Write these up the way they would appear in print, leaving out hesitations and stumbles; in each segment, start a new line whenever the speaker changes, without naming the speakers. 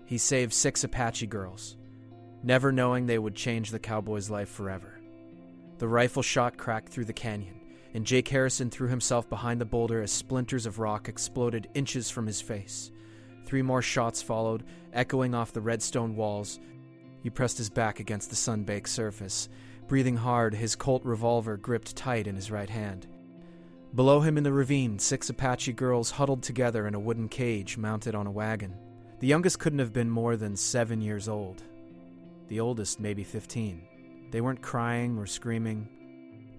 He saved 6 Apache girls, never knowing they would change the cowboy's life forever. The rifle shot cracked through the canyon, and Jake Harrison threw himself behind the boulder as splinters of rock exploded inches from his face. 3 more shots followed, echoing off the redstone walls. He pressed his back against the sun-baked surface, breathing hard, his Colt revolver gripped tight in his right hand. Below him in the ravine, 6 Apache girls huddled together in a wooden cage mounted on a wagon. The youngest couldn't have been more than 7 years old. The oldest maybe 15. They weren't crying or screaming.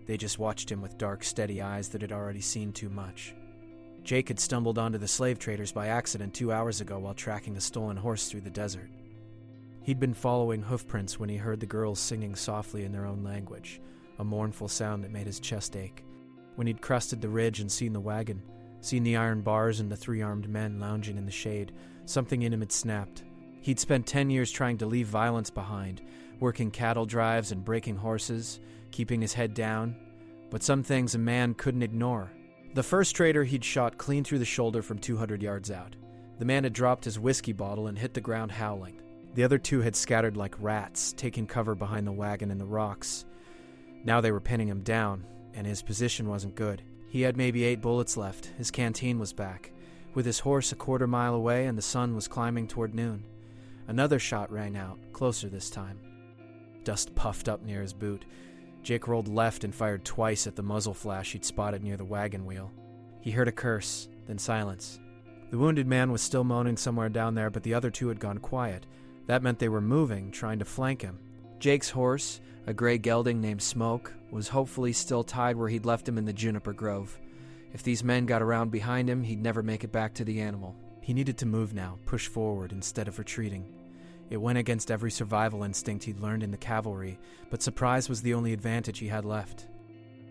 They just watched him with dark, steady eyes that had already seen too much. Jake had stumbled onto the slave traders by accident 2 hours ago while tracking a stolen horse through the desert. He'd been following hoofprints when he heard the girls singing softly in their own language, a mournful sound that made his chest ache. When he'd crested the ridge and seen the wagon, seen the iron bars and the 3 armed men lounging in the shade, something in him had snapped. He'd spent 10 years trying to leave violence behind, working cattle drives and breaking horses, keeping his head down, but some things a man couldn't ignore. The first trader he'd shot clean through the shoulder from 200 yards out. The man had dropped his whiskey bottle and hit the ground howling. The other 2 had scattered like rats, taking cover behind the wagon and the rocks. Now they were pinning him down, and his position wasn't good. He had maybe 8 bullets left. His canteen was back, with his horse a quarter mile away, and the sun was climbing toward noon. Another shot rang out, closer this time. Dust puffed up near his boot. Jake rolled left and fired twice at the muzzle flash he'd spotted near the wagon wheel. He heard a curse, then silence. The wounded man was still moaning somewhere down there, but the other 2 had gone quiet. That meant they were moving, trying to flank him. Jake's horse, a gray gelding named Smoke, was hopefully still tied where he'd left him in the juniper grove. If these men got around behind him, he'd never make it back to the animal. He needed to move now, push forward instead of retreating. It went against every survival instinct he'd learned in the cavalry, but surprise was the only advantage he had left.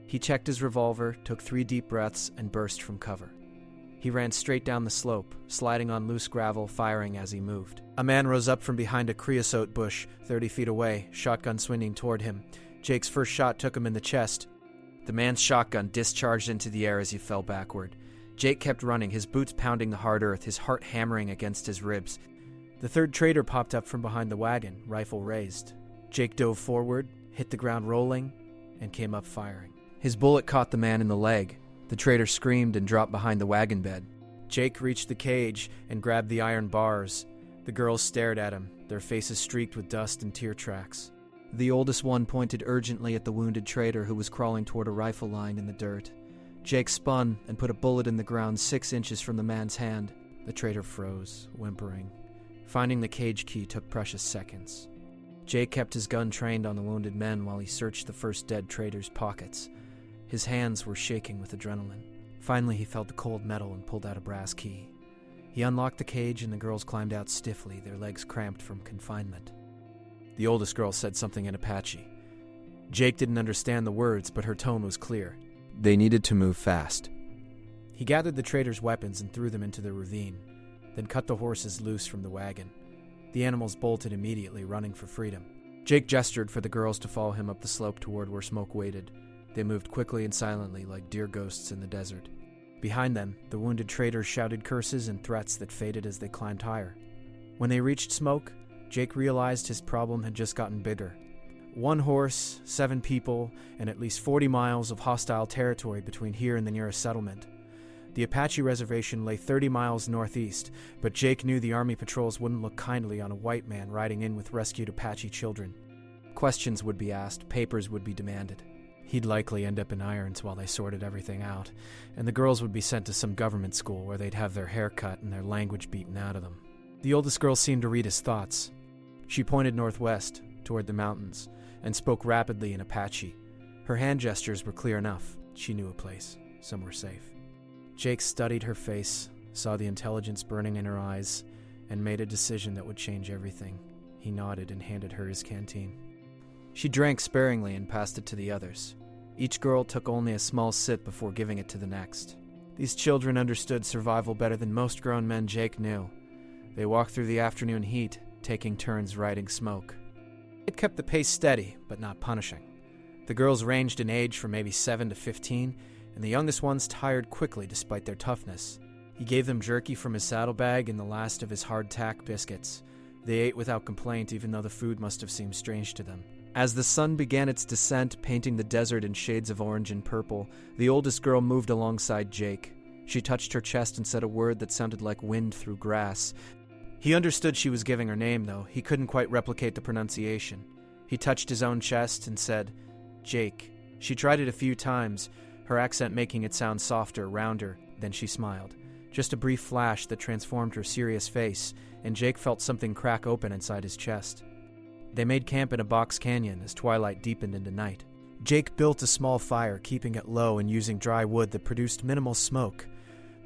He checked his revolver, took 3 deep breaths, and burst from cover. He ran straight down the slope, sliding on loose gravel, firing as he moved. A man rose up from behind a creosote bush, 30 feet away, shotgun swinging toward him. Jake's first shot took him in the chest. The man's shotgun discharged into the air as he fell backward. Jake kept running, his boots pounding the hard earth, his heart hammering against his ribs. The 3rd trader popped up from behind the wagon, rifle raised. Jake dove forward, hit the ground rolling, and came up firing. His bullet caught the man in the leg. The trader screamed and dropped behind the wagon bed. Jake reached the cage and grabbed the iron bars. The girls stared at him, their faces streaked with dust and tear tracks. The oldest one pointed urgently at the wounded trader who was crawling toward a rifle lying in the dirt. Jake spun and put a bullet in the ground 6 inches from the man's hand. The trader froze, whimpering. Finding the cage key took precious seconds. Jake kept his gun trained on the wounded men while he searched the first dead trader's pockets. His hands were shaking with adrenaline. Finally, he felt the cold metal and pulled out a brass key. He unlocked the cage and the girls climbed out stiffly, their legs cramped from confinement. The oldest girl said something in Apache. Jake didn't understand the words, but her tone was clear. They needed to move fast. He gathered the trader's weapons and threw them into the ravine, then cut the horses loose from the wagon. The animals bolted immediately, running for freedom. Jake gestured for the girls to follow him up the slope toward where Smoke waited. They moved quickly and silently like deer ghosts in the desert. Behind them, the wounded traders shouted curses and threats that faded as they climbed higher. When they reached Smoke, Jake realized his problem had just gotten bigger. 1 horse, 7 people, and at least 40 miles of hostile territory between here and the nearest settlement. The Apache reservation lay 30 miles northeast, but Jake knew the army patrols wouldn't look kindly on a white man riding in with rescued Apache children. Questions would be asked, papers would be demanded. He'd likely end up in irons while they sorted everything out, and the girls would be sent to some government school where they'd have their hair cut and their language beaten out of them. The oldest girl seemed to read his thoughts. She pointed northwest, toward the mountains, and spoke rapidly in Apache. Her hand gestures were clear enough. She knew a place, somewhere safe. Jake studied her face, saw the intelligence burning in her eyes, and made a decision that would change everything. He nodded and handed her his canteen. She drank sparingly and passed it to the others. Each girl took only a small sip before giving it to the next. These children understood survival better than most grown men Jake knew. They walked through the afternoon heat, taking turns riding Smoke. It kept the pace steady, but not punishing. The girls ranged in age from maybe 7 to 15, and the youngest ones tired quickly despite their toughness. He gave them jerky from his saddlebag and the last of his hardtack biscuits. They ate without complaint, even though the food must have seemed strange to them. As the sun began its descent, painting the desert in shades of orange and purple, the oldest girl moved alongside Jake. She touched her chest and said a word that sounded like wind through grass. He understood she was giving her name, though. He couldn't quite replicate the pronunciation. He touched his own chest and said, "Jake." She tried it a few times, her accent making it sound softer, rounder. Then she smiled. Just a brief flash that transformed her serious face, and Jake felt something crack open inside his chest. They made camp in a box canyon as twilight deepened into night. Jake built a small fire, keeping it low and using dry wood that produced minimal smoke.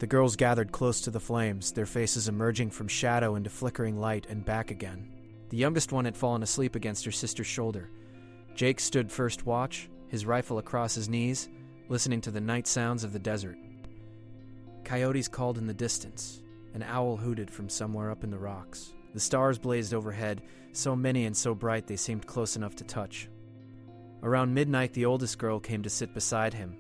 The girls gathered close to the flames, their faces emerging from shadow into flickering light and back again. The youngest one had fallen asleep against her sister's shoulder. Jake stood first watch, his rifle across his knees, listening to the night sounds of the desert. Coyotes called in the distance. An owl hooted from somewhere up in the rocks. The stars blazed overhead, so many and so bright they seemed close enough to touch. Around midnight, the oldest girl came to sit beside him.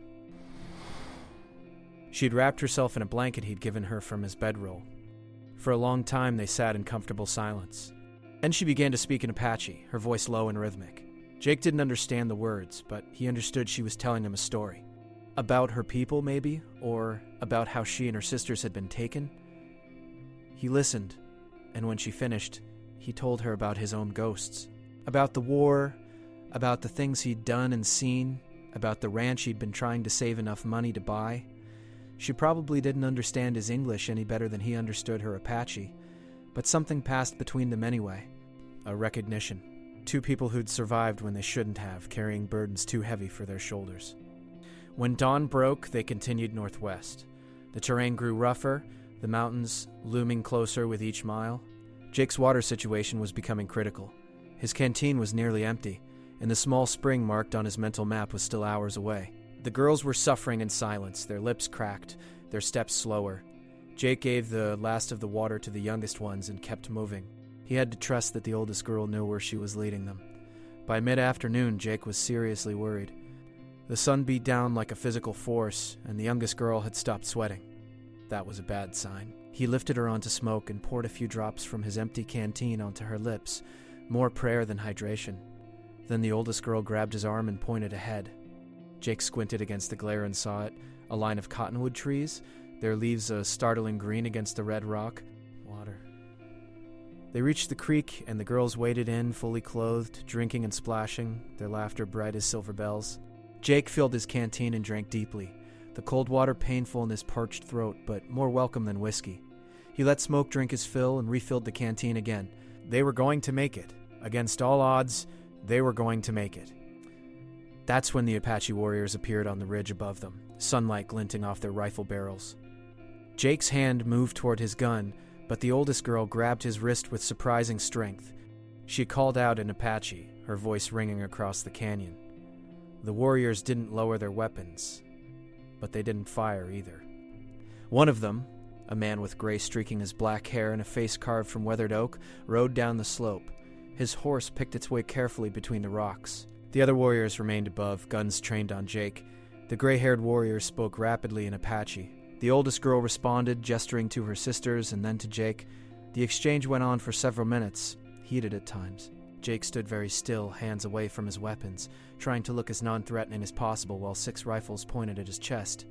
She'd wrapped herself in a blanket he'd given her from his bedroll. For a long time, they sat in comfortable silence. Then she began to speak in Apache, her voice low and rhythmic. Jake didn't understand the words, but he understood she was telling him a story. About her people, maybe, or about how she and her sisters had been taken. He listened, and when she finished, he told her about his own ghosts. About the war, about the things he'd done and seen, about the ranch he'd been trying to save enough money to buy. She probably didn't understand his English any better than he understood her Apache, but something passed between them anyway. A recognition. Two people who'd survived when they shouldn't have, carrying burdens too heavy for their shoulders. When dawn broke, they continued northwest. The terrain grew rougher, the mountains looming closer with each mile. Jake's water situation was becoming critical. His canteen was nearly empty, and the small spring marked on his mental map was still hours away. The girls were suffering in silence, their lips cracked, their steps slower. Jake gave the last of the water to the youngest ones and kept moving. He had to trust that the oldest girl knew where she was leading them. By mid-afternoon, Jake was seriously worried. The sun beat down like a physical force, and the youngest girl had stopped sweating. That was a bad sign. He lifted her onto smoke and poured a few drops from his empty canteen onto her lips, more prayer than hydration. Then the oldest girl grabbed his arm and pointed ahead. Jake squinted against the glare and saw it, a line of cottonwood trees, their leaves a startling green against the red rock. Water. They reached the creek, and the girls waded in, fully clothed, drinking and splashing, their laughter bright as silver bells. Jake filled his canteen and drank deeply, the cold water painful in his parched throat, but more welcome than whiskey. He let Smoke drink his fill and refilled the canteen again. They were going to make it. Against all odds, they were going to make it. That's when the Apache warriors appeared on the ridge above them, sunlight glinting off their rifle barrels. Jake's hand moved toward his gun, but the oldest girl grabbed his wrist with surprising strength. She called out in Apache, her voice ringing across the canyon. The warriors didn't lower their weapons, but they didn't fire either. One of them, a man with gray streaking his black hair and a face carved from weathered oak, rode down the slope. His horse picked its way carefully between the rocks. The other warriors remained above, guns trained on Jake. The gray-haired warrior spoke rapidly in Apache. The oldest girl responded, gesturing to her sisters and then to Jake. The exchange went on for several minutes, heated at times. Jake stood very still, hands away from his weapons, trying to look as non-threatening as possible while 6 rifles pointed at his chest.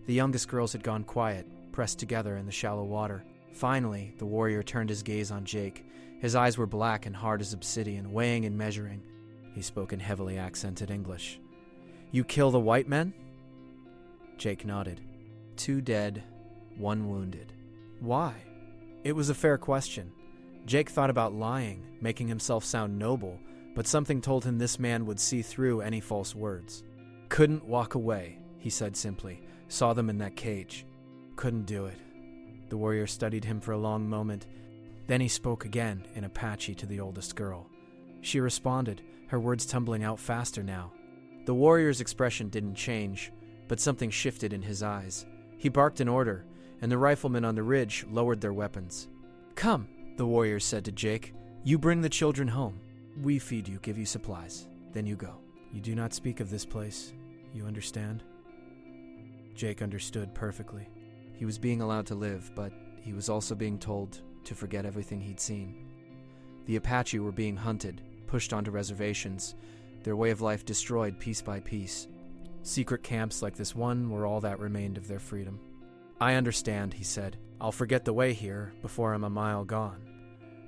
The youngest girls had gone quiet, pressed together in the shallow water. Finally, the warrior turned his gaze on Jake. His eyes were black and hard as obsidian, weighing and measuring. He spoke in heavily accented English. "You kill the white men?" Jake nodded. 2 dead, 1 wounded. Why? It was a fair question. Jake thought about lying, making himself sound noble, but something told him this man would see through any false words. "Couldn't walk away," he said simply. "Saw them in that cage. Couldn't do it." The warrior studied him for a long moment. Then he spoke again in Apache to the oldest girl. She responded, her words tumbling out faster now. The warrior's expression didn't change, but something shifted in his eyes. He barked an order, and the riflemen on the ridge lowered their weapons. "Come," the warrior said to Jake. "You bring the children home. We feed you, give you supplies. Then you go. You do not speak of this place. You understand?" Jake understood perfectly. He was being allowed to live, but he was also being told to forget everything he'd seen. The Apache were being hunted, pushed onto reservations, their way of life destroyed piece by piece. Secret camps like this one were all that remained of their freedom. "I understand," he said. "I'll forget the way here before I'm a mile gone."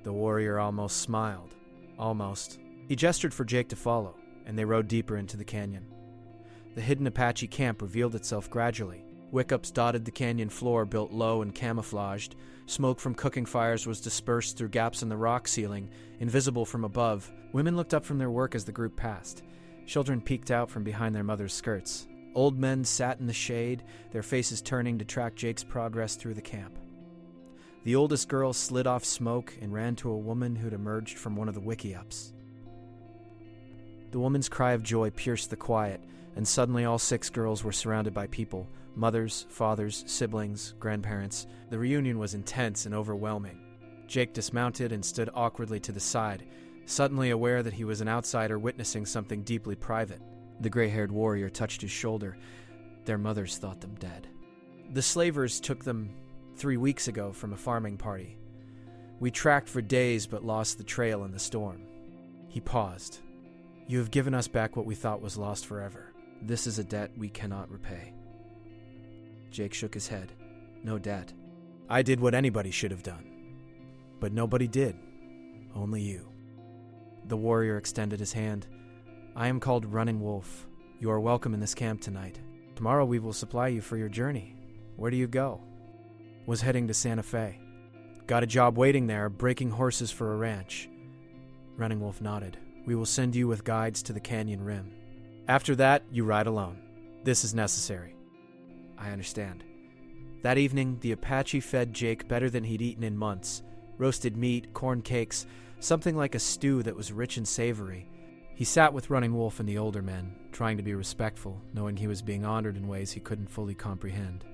The warrior almost smiled. Almost. He gestured for Jake to follow, and they rode deeper into the canyon. The hidden Apache camp revealed itself gradually. Wickups dotted the canyon floor, built low and camouflaged. Smoke from cooking fires was dispersed through gaps in the rock ceiling, invisible from above. Women looked up from their work as the group passed. Children peeked out from behind their mothers' skirts. Old men sat in the shade, their faces turning to track Jake's progress through the camp. The oldest girl slid off Smoke and ran to a woman who'd emerged from one of the wiki-ups. The woman's cry of joy pierced the quiet, and suddenly all 6 girls were surrounded by people. Mothers, fathers, siblings, grandparents. The reunion was intense and overwhelming. Jake dismounted and stood awkwardly to the side, suddenly aware that he was an outsider witnessing something deeply private. The gray-haired warrior touched his shoulder. Their mothers thought them dead. "The slavers took them 3 weeks ago from a farming party. We tracked for days but lost the trail in the storm." He paused. "You have given us back what we thought was lost forever. This is a debt we cannot repay." Jake shook his head. "No debt. I did what anybody should have done. But nobody did. Only you." The warrior extended his hand. "I am called Running Wolf. You are welcome in this camp tonight. Tomorrow we will supply you for your journey. Where do you go?" "Was heading to Santa Fe. Got a job waiting there, breaking horses for a ranch." Running Wolf nodded. "We will send you with guides to the canyon rim. After that, you ride alone. This is necessary." "I understand." That evening, the Apache fed Jake better than he'd eaten in months. Roasted meat, corn cakes, something like a stew that was rich and savory. He sat with Running Wolf and the older men, trying to be respectful, knowing he was being honored in ways he couldn't fully comprehend.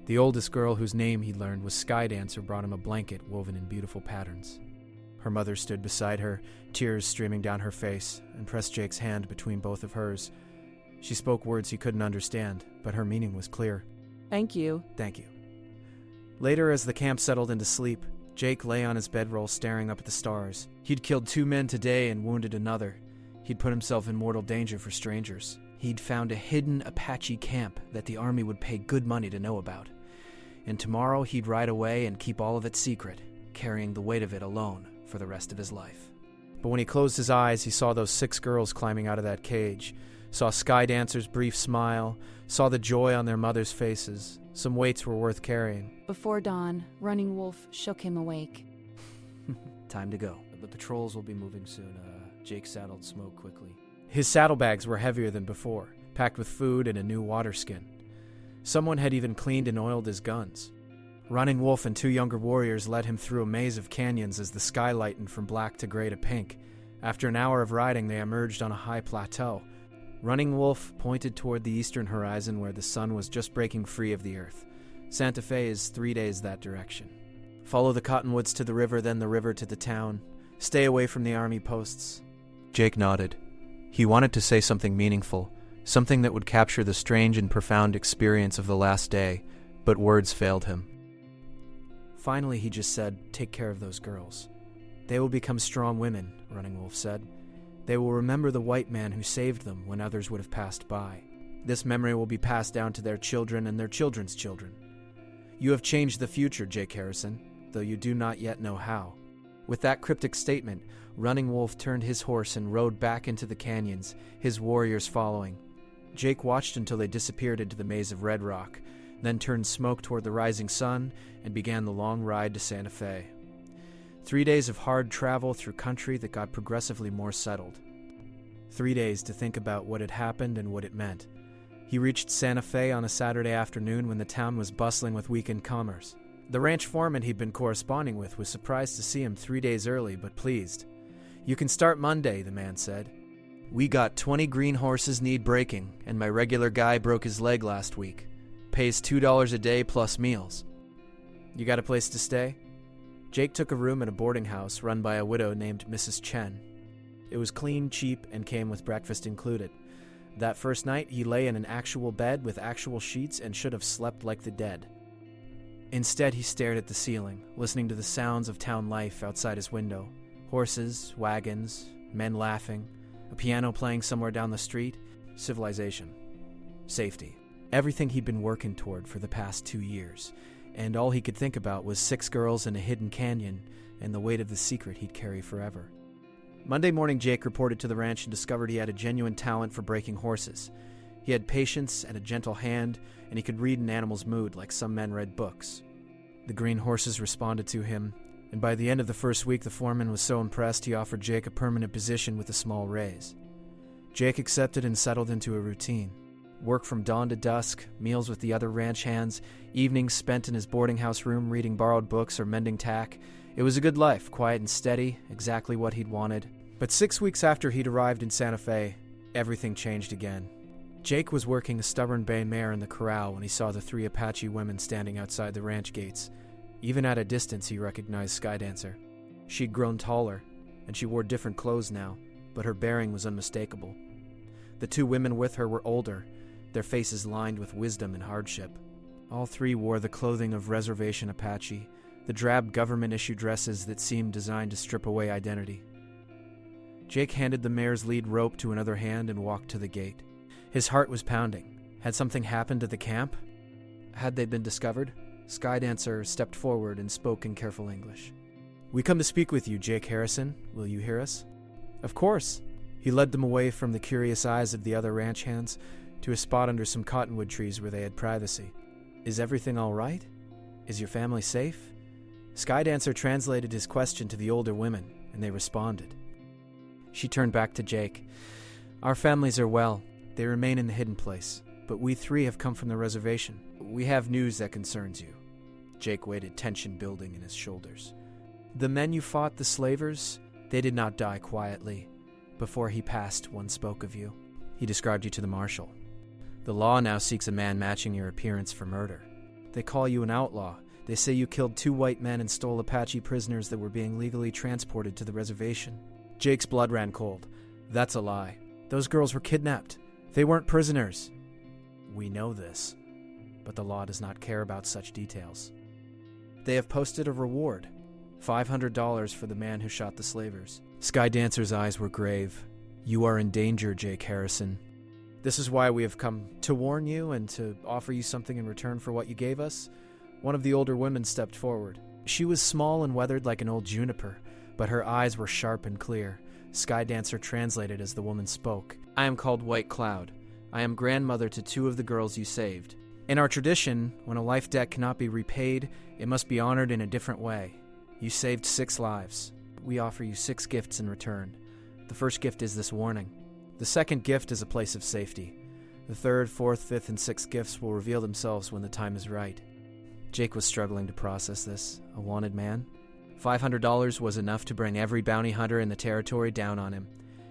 The oldest girl, whose name he learned was Skydancer, brought him a blanket woven in beautiful patterns. Her mother stood beside her, tears streaming down her face, and pressed Jake's hand between both of hers. She spoke words he couldn't understand, but her meaning was clear.
"Thank you."
"Thank you." Later, as the camp settled into sleep, Jake lay on his bedroll staring up at the stars. He'd killed 2 men today and wounded another. He'd put himself in mortal danger for strangers. He'd found a hidden Apache camp that the army would pay good money to know about. And tomorrow he'd ride away and keep all of it secret, carrying the weight of it alone for the rest of his life. But when he closed his eyes, he saw those 6 girls climbing out of that cage, saw Skydancer's brief smile, saw the joy on their mothers' faces. Some weights were worth carrying.
Before dawn, Running Wolf shook him awake.
"Time to go. The patrols will be moving soon." Jake saddled Smoke quickly. His saddlebags were heavier than before, packed with food and a new water skin. Someone had even cleaned and oiled his guns. Running Wolf and 2 younger warriors led him through a maze of canyons as the sky lightened from black to gray to pink. After an hour of riding, they emerged on a high plateau. Running Wolf pointed toward the eastern horizon where the sun was just breaking free of the earth. Santa Fe is 3 days that direction. Follow the cottonwoods to the river, then the river to the town. Stay away from the army posts. Jake nodded. He wanted to say something meaningful, something that would capture the strange and profound experience of the last day, but words failed him. Finally, he just said, "Take care of those girls. They will become strong women," Running Wolf said. "They will remember the white man who saved them when others would have passed by. This memory will be passed down to their children and their children's children. You have changed the future, Jake Harrison, though you do not yet know how." With that cryptic statement, Running Wolf turned his horse and rode back into the canyons, his warriors following. Jake watched until they disappeared into the maze of red rock, then turned Smoke toward the rising sun and began the long ride to Santa Fe. 3 days of hard travel through country that got progressively more settled. 3 days to think about what had happened and what it meant. He reached Santa Fe on a Saturday afternoon when the town was bustling with weekend commerce. The ranch foreman he'd been corresponding with was surprised to see him 3 days early, but pleased. "You can start Monday," the man said. "We got 20 green horses need breaking, and my regular guy broke his leg last week. Pays $2 a day plus meals." "You got a place to stay?" Jake took a room in a boarding house run by a widow named Mrs. Chen. It was clean, cheap, and came with breakfast included. That first night, he lay in an actual bed with actual sheets and should have slept like the dead. Instead, he stared at the ceiling, listening to the sounds of town life outside his window. Horses, wagons, men laughing, a piano playing somewhere down the street, civilization, safety. Everything he'd been working toward for the past 2 years, and all he could think about was 6 girls in a hidden canyon and the weight of the secret he'd carry forever. Monday morning, Jake reported to the ranch and discovered he had a genuine talent for breaking horses. He had patience and a gentle hand, and he could read an animal's mood like some men read books. The green horses responded to him, and by the end of the first week, the foreman was so impressed he offered Jake a permanent position with a small raise. Jake accepted and settled into a routine. Work from dawn to dusk, meals with the other ranch hands, evenings spent in his boarding house room reading borrowed books or mending tack. It was a good life, quiet and steady, exactly what he'd wanted. But 6 weeks after he'd arrived in Santa Fe, everything changed again. Jake was working a stubborn bay mare in the corral when he saw the 3 Apache women standing outside the ranch gates. Even at a distance, he recognized Skydancer. She'd grown taller, and she wore different clothes now, but her bearing was unmistakable. The 2 women with her were older, their faces lined with wisdom and hardship. All 3 wore the clothing of reservation Apache, the drab government-issue dresses that seemed designed to strip away identity. Jake handed the mare's lead rope to another hand and walked to the gate. His heart was pounding. Had something happened at the camp? Had they been discovered? Skydancer stepped forward and spoke in careful English. "We come to speak with you, Jake Harrison. Will you hear us?" "Of course." He led them away from the curious eyes of the other ranch hands to a spot under some cottonwood trees where they had privacy. "Is everything all right? Is your family safe?" Skydancer translated his question to the older women, and they responded. She turned back to Jake. "Our families are well. They remain in the hidden place, but we 3 have come from the reservation. We have news that concerns you." Jake waited, tension building in his shoulders. "The men you fought, the slavers, they did not die quietly. Before he passed, one spoke of you. He described you to the marshal. The law now seeks a man matching your appearance for murder. They call you an outlaw. They say you killed 2 white men and stole Apache prisoners that were being legally transported to the reservation." Jake's blood ran cold. "That's a lie. Those girls were kidnapped. They weren't prisoners." "We know this, but the law does not care about such details. They have posted a reward, $500 for the man who shot the slavers." Skydancer's eyes were grave. "You are in danger, Jake Harrison. This is why we have come to warn you and to offer you something in return for what you gave us." One of the older women stepped forward. She was small and weathered like an old juniper, but her eyes were sharp and clear. Skydancer translated as the woman spoke. "I am called White Cloud. I am grandmother to 2 of the girls you saved. In our tradition, when a life debt cannot be repaid, it must be honored in a different way. You saved 6 lives. We offer you 6 gifts in return. The first gift is this warning. The second gift is a place of safety. The 3rd, 4th, 5th, and 6th gifts will reveal themselves when the time is right." Jake was struggling to process this. A wanted man? $500 was enough to bring every bounty hunter in the territory down on him.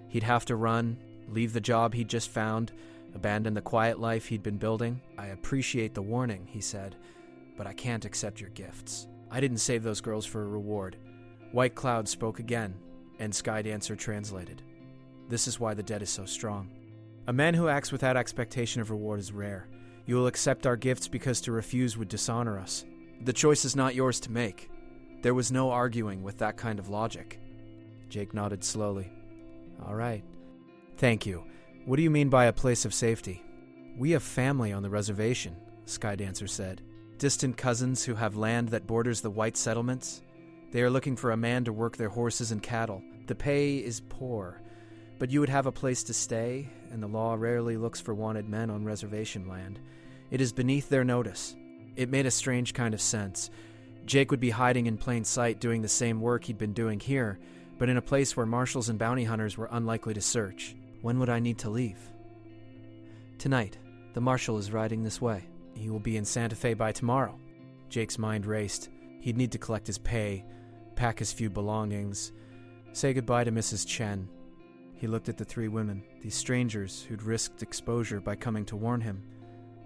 He'd have to run, leave the job he'd just found, abandon the quiet life he'd been building. "I appreciate the warning," he said, "but I can't accept your gifts. I didn't save those girls for a reward." White Cloud spoke again, and Skydancer translated. "This is why the debt is so strong. A man who acts without expectation of reward is rare. You will accept our gifts because to refuse would dishonor us. The choice is not yours to make." There was no arguing with that kind of logic. Jake nodded slowly. "All right. Thank you. What do you mean by a place of safety?" "We have family on the reservation," Skydancer said. "Distant cousins who have land that borders the white settlements. They are looking for a man to work their horses and cattle. The pay is poor, but you would have a place to stay, and the law rarely looks for wanted men on reservation land. It is beneath their notice." It made a strange kind of sense. Jake would be hiding in plain sight doing the same work he'd been doing here, but in a place where marshals and bounty hunters were unlikely to search. "When would I need to leave?" "Tonight. The marshal is riding this way. He will be in Santa Fe by tomorrow." Jake's mind raced. He'd need to collect his pay, pack his few belongings, say goodbye to Mrs. Chen. He looked at the 3 women, these strangers who'd risked exposure by coming to warn him.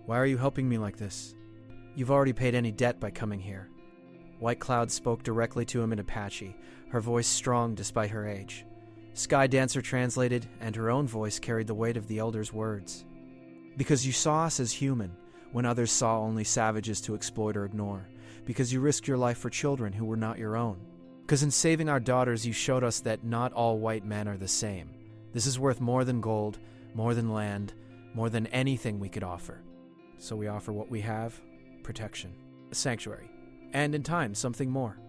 "Why are you helping me like this?" "You've already paid any debt by coming here." White Cloud spoke directly to him in Apache, her voice strong despite her age. Skydancer translated, and her own voice carried the weight of the elder's words. "Because you saw us as human, when others saw only savages to exploit or ignore. Because you risked your life for children who were not your own. Because in saving our daughters, you showed us that not all white men are the same. This is worth more than gold, more than land, more than anything we could offer. So we offer what we have: protection, a sanctuary, and in time, something more."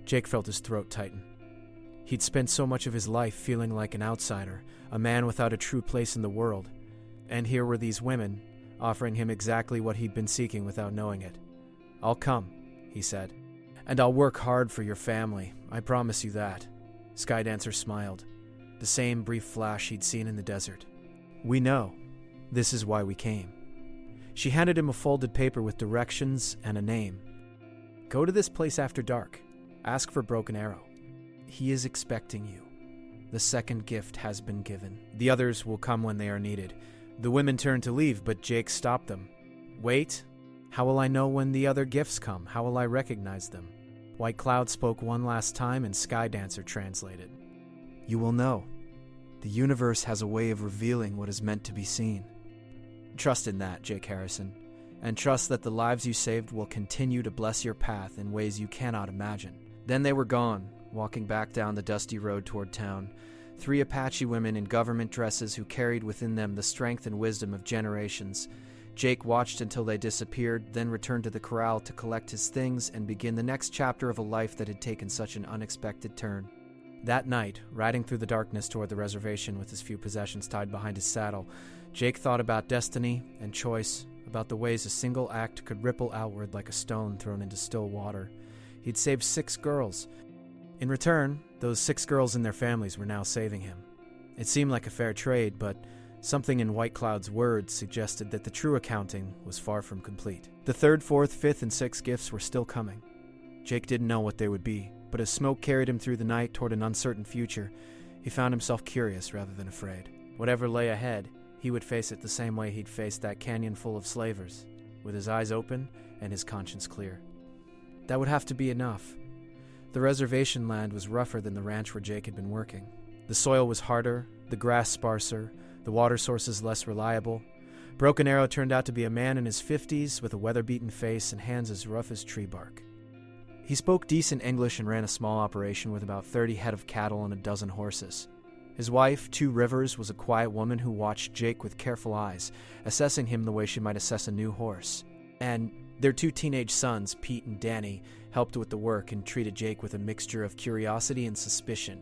Jake felt his throat tighten. He'd spent so much of his life feeling like an outsider, a man without a true place in the world. And here were these women, offering him exactly what he'd been seeking without knowing it. "I'll come," he said. "And I'll work hard for your family, I promise you that." Skydancer smiled, the same brief flash he'd seen in the desert. "We know. This is why we came." She handed him a folded paper with directions and a name. "Go to this place after dark. Ask for Broken Arrow. He is expecting you. The second gift has been given. The others will come when they are needed." The women turned to leave, but Jake stopped them. "Wait. How will I know when the other gifts come? How will I recognize them?" White Cloud spoke one last time, and Skydancer translated. "You will know. The universe has a way of revealing what is meant to be seen. Trust in that, Jake Harrison, and trust that the lives you saved will continue to bless your path in ways you cannot imagine." Then they were gone, walking back down the dusty road toward town. 3 Apache women in government dresses who carried within them the strength and wisdom of generations. Jake watched until they disappeared, then returned to the corral to collect his things and begin the next chapter of a life that had taken such an unexpected turn. That night, riding through the darkness toward the reservation with his few possessions tied behind his saddle, Jake thought about destiny and choice, about the ways a single act could ripple outward like a stone thrown into still water. He'd saved 6 girls. In return, those 6 girls and their families were now saving him. It seemed like a fair trade, but something in White Cloud's words suggested that the true accounting was far from complete. The 3rd, 4th, 5th, and 6th gifts were still coming. Jake didn't know what they would be, but as smoke carried him through the night toward an uncertain future, he found himself curious rather than afraid. Whatever lay ahead, he would face it the same way he'd faced that canyon full of slavers, with his eyes open and his conscience clear. That would have to be enough. The reservation land was rougher than the ranch where Jake had been working. The soil was harder, the grass sparser, the water sources less reliable. Broken Arrow turned out to be a man in his 50s with a weather-beaten face and hands as rough as tree bark. He spoke decent English and ran a small operation with about 30 head of cattle and a dozen horses. His wife, 2 Rivers, was a quiet woman who watched Jake with careful eyes, assessing him the way she might assess a new horse. And their 2 teenage sons, Pete and Danny, helped with the work and treated Jake with a mixture of curiosity and suspicion.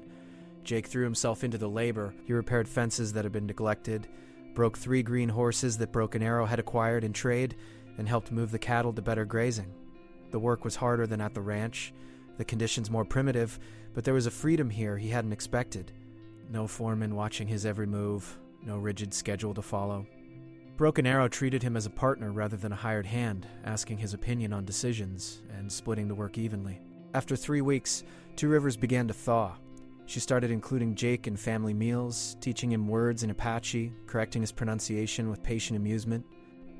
Jake threw himself into the labor. He repaired fences that had been neglected, broke 3 green horses that Broken Arrow had acquired in trade, and helped move the cattle to better grazing. The work was harder than at the ranch, the conditions more primitive, but there was a freedom here he hadn't expected. No foreman watching his every move, no rigid schedule to follow. Broken Arrow treated him as a partner rather than a hired hand, asking his opinion on decisions and splitting the work evenly. After 3 weeks, 2 Rivers began to thaw. She started including Jake in family meals, teaching him words in Apache, correcting his pronunciation with patient amusement.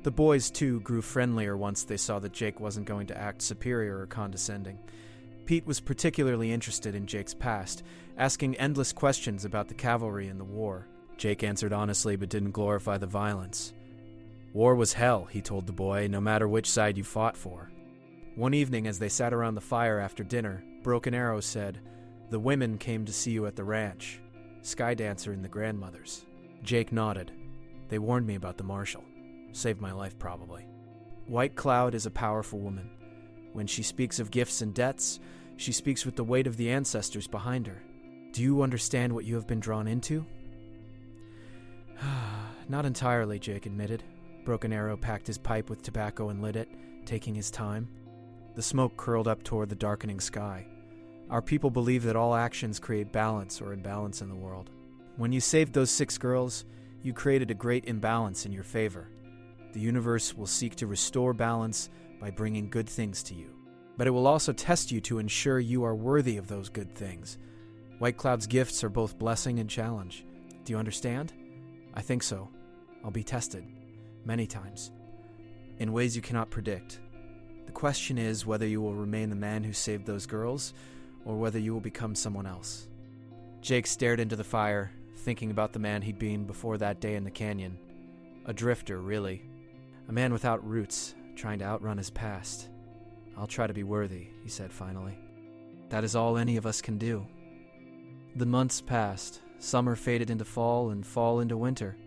The boys, too, grew friendlier once they saw that Jake wasn't going to act superior or condescending. Pete was particularly interested in Jake's past, asking endless questions about the cavalry and the war. Jake answered honestly but didn't glorify the violence. "War was hell," he told the boy, "no matter which side you fought for." One evening, as they sat around the fire after dinner, Broken Arrow said, "The women came to see you at the ranch. Skydancer and the grandmothers." Jake nodded. "They warned me about the marshal. Saved my life, probably." White Cloud is a powerful woman. When she speaks of gifts and debts, she speaks with the weight of the ancestors behind her. Do you understand what you have been drawn into? Not entirely, Jake admitted. Broken Arrow packed his pipe with tobacco and lit it, taking his time. The smoke curled up toward the darkening sky. Our people believe that all actions create balance or imbalance in the world. When you saved those 6 girls, you created a great imbalance in your favor. The universe will seek to restore balance by bringing good things to you. But it will also test you to ensure you are worthy of those good things. White Cloud's gifts are both blessing and challenge. Do you understand? I think so. I'll be tested. Many times. In ways you cannot predict. The question is whether you will remain the man who saved those girls, or whether you will become someone else. Jake stared into the fire, thinking about the man he'd been before that day in the canyon. A drifter, really. A man without roots, trying to outrun his past. I'll try to be worthy, he said finally. That is all any of us can do. The months passed. Summer faded into fall and fall into winter.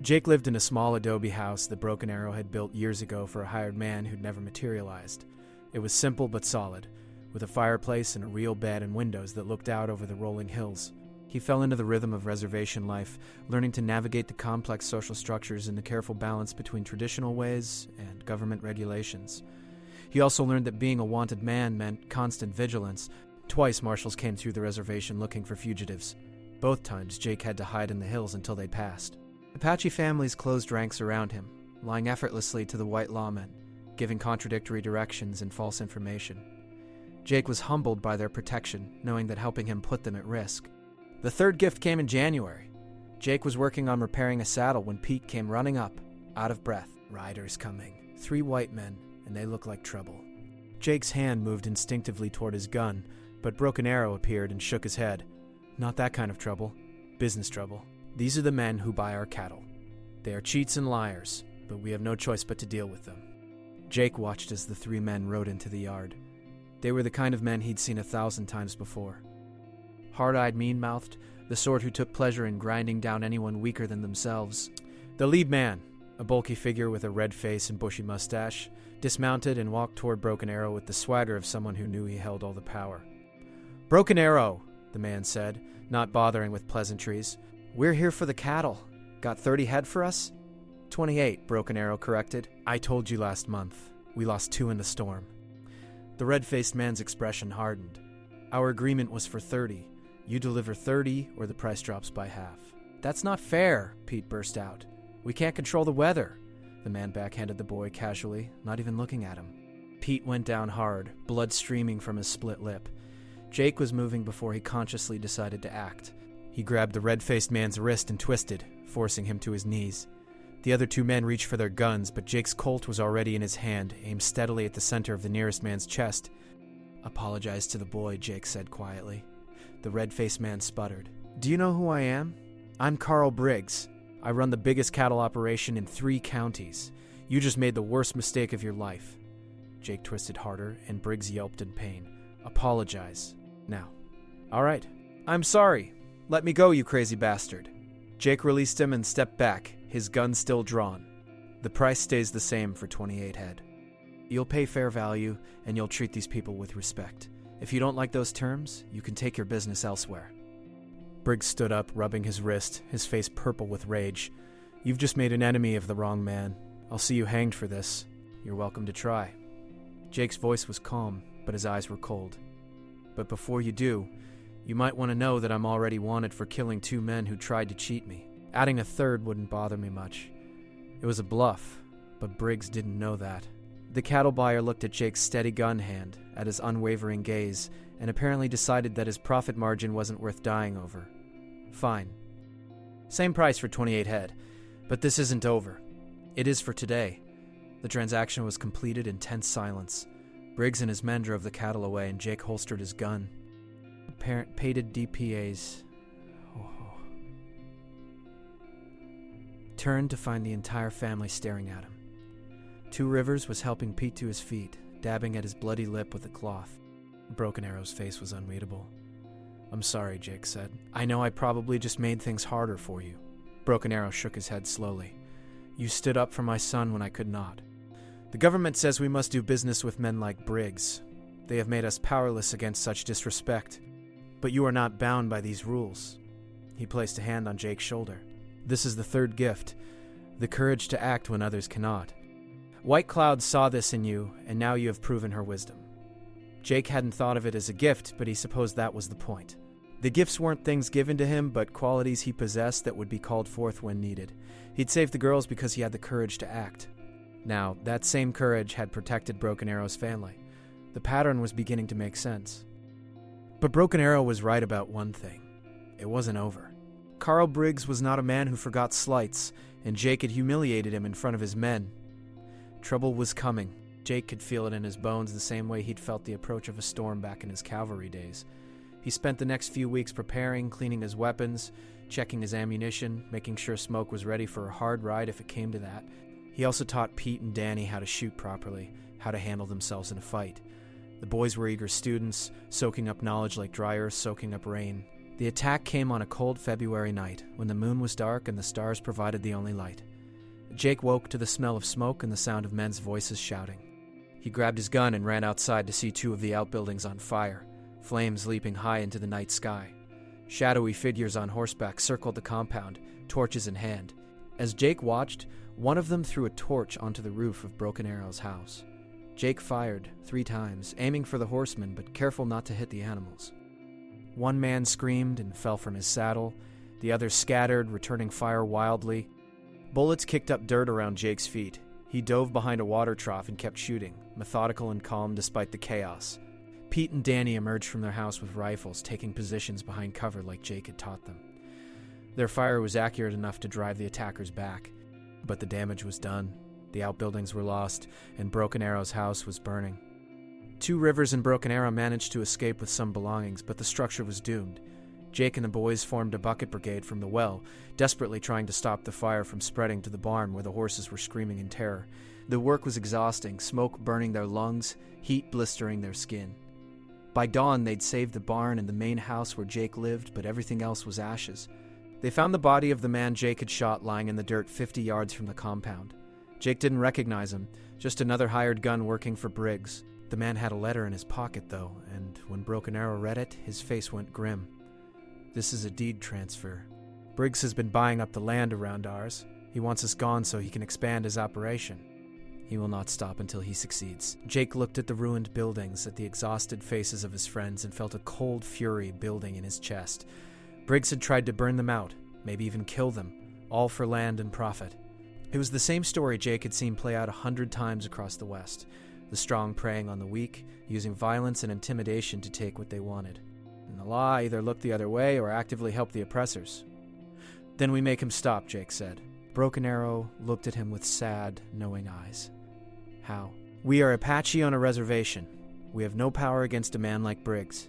Jake lived in a small adobe house that Broken Arrow had built years ago for a hired man who'd never materialized. It was simple but solid, with a fireplace and a real bed and windows that looked out over the rolling hills. He fell into the rhythm of reservation life, learning to navigate the complex social structures and the careful balance between traditional ways and government regulations. He also learned that being a wanted man meant constant vigilance. Twice marshals came through the reservation looking for fugitives. Both times Jake had to hide in the hills until they passed. Apache families closed ranks around him, lying effortlessly to the white lawmen, giving contradictory directions and false information. Jake was humbled by their protection, knowing that helping him put them at risk. The third gift came in January. Jake was working on repairing a saddle when Pete came running up, out of breath. Riders coming. 3 white men, and they look like trouble. Jake's hand moved instinctively toward his gun, but Broken Arrow appeared and shook his head. Not that kind of trouble. Business trouble. These are the men who buy our cattle. They are cheats and liars, but we have no choice but to deal with them. Jake watched as the 3 men rode into the yard. They were the kind of men he'd seen 1,000 times before. Hard-eyed, mean-mouthed, the sort who took pleasure in grinding down anyone weaker than themselves. The lead man, a bulky figure with a red face and bushy mustache, dismounted and walked toward Broken Arrow with the swagger of someone who knew he held all the power. "Broken Arrow," the man said, not bothering with pleasantries. "We're here for the cattle. Got 30 head for us?" 28, Broken Arrow corrected. "I told you last month. We lost 2 in the storm." The red-faced man's expression hardened. "Our agreement was for 30. You deliver 30 or the price drops by half." "That's not fair," Pete burst out. "We can't control the weather." The man backhanded the boy casually, not even looking at him. Pete went down hard, blood streaming from his split lip. Jake was moving before he consciously decided to act. He grabbed the red-faced man's wrist and twisted, forcing him to his knees. The other 2 men reached for their guns, but Jake's Colt was already in his hand, aimed steadily at the center of the nearest man's chest. "Apologize to the boy," Jake said quietly. The red-faced man sputtered. "Do you know who I am? I'm Carl Briggs. I run the biggest cattle operation in 3 counties. You just made the worst mistake of your life." Jake twisted harder, and Briggs yelped in pain. "Apologize. Now." "All right. I'm sorry. Let me go, you crazy bastard." Jake released him and stepped back, his gun still drawn. "The price stays the same for 28 head. You'll pay fair value, and you'll treat these people with respect. If you don't like those terms, you can take your business elsewhere." Briggs stood up, rubbing his wrist, his face purple with rage. "You've just made an enemy of the wrong man. I'll see you hanged for this. You're welcome to try." Jake's voice was calm, but his eyes were cold. "But before you do, you might want to know that I'm already wanted for killing 2 men who tried to cheat me. Adding a 3rd wouldn't bother me much. It was a bluff, but Briggs didn't know that." The cattle buyer looked at Jake's steady gun hand, at his unwavering gaze, and apparently decided that his profit margin wasn't worth dying over. "Fine. Same price for 28 head, but this isn't over. It is for today." The transaction was completed in tense silence. Briggs and his men drove the cattle away, and Jake holstered his gun. Parent pated DPAs. Turned to find the entire family staring at him. 2 Rivers was helping Pete to his feet, dabbing at his bloody lip with a cloth. Broken Arrow's face was unreadable. "I'm sorry," Jake said. "I know I probably just made things harder for you." Broken Arrow shook his head slowly. "You stood up for my son when I could not. The government says we must do business with men like Briggs. They have made us powerless against such disrespect. But you are not bound by these rules." He placed a hand on Jake's shoulder. "This is the 3rd gift, the courage to act when others cannot. White Cloud saw this in you, and now you have proven her wisdom." Jake hadn't thought of it as a gift, but he supposed that was the point. The gifts weren't things given to him, but qualities he possessed that would be called forth when needed. He'd saved the girls because he had the courage to act. Now, that same courage had protected Broken Arrow's family. The pattern was beginning to make sense. But Broken Arrow was right about one thing. It wasn't over. Carl Briggs was not a man who forgot slights, and Jake had humiliated him in front of his men. Trouble was coming. Jake could feel it in his bones the same way he'd felt the approach of a storm back in his cavalry days. He spent the next few weeks preparing, cleaning his weapons, checking his ammunition, making sure Smoke was ready for a hard ride if it came to that. He also taught Pete and Danny how to shoot properly, how to handle themselves in a fight. The boys were eager students, soaking up knowledge like dry earth soaking up rain. The attack came on a cold February night, when the moon was dark and the stars provided the only light. Jake woke to the smell of smoke and the sound of men's voices shouting. He grabbed his gun and ran outside to see two of the outbuildings on fire, flames leaping high into the night sky. Shadowy figures on horseback circled the compound, torches in hand. As Jake watched, one of them threw a torch onto the roof of Broken Arrow's house. Jake fired 3 times, aiming for the horsemen but careful not to hit the animals. One man screamed and fell from his saddle. The others scattered, returning fire wildly. Bullets kicked up dirt around Jake's feet. He dove behind a water trough and kept shooting, methodical and calm despite the chaos. Pete and Danny emerged from their house with rifles, taking positions behind cover like Jake had taught them. Their fire was accurate enough to drive the attackers back, but the damage was done. The outbuildings were lost, and Broken Arrow's house was burning. 2 Rivers and Broken Arrow managed to escape with some belongings, but the structure was doomed. Jake and the boys formed a bucket brigade from the well, desperately trying to stop the fire from spreading to the barn where the horses were screaming in terror. The work was exhausting, smoke burning their lungs, heat blistering their skin. By dawn, they'd saved the barn and the main house where Jake lived, but everything else was ashes. They found the body of the man Jake had shot lying in the dirt 50 yards from the compound. Jake didn't recognize him, just another hired gun working for Briggs. The man had a letter in his pocket, though, and when Broken Arrow read it, his face went grim. "This is a deed transfer. Briggs has been buying up the land around ours. He wants us gone so he can expand his operation. He will not stop until he succeeds." Jake looked at the ruined buildings, at the exhausted faces of his friends, and felt a cold fury building in his chest. Briggs had tried to burn them out, maybe even kill them, all for land and profit. It was the same story Jake had seen play out 100 times across the West. The strong preying on the weak, using violence and intimidation to take what they wanted. And the law either looked the other way or actively helped the oppressors. "Then we make him stop," Jake said. Broken Arrow looked at him with sad, knowing eyes. "How?" "We are Apache on a reservation. We have no power against a man like Briggs.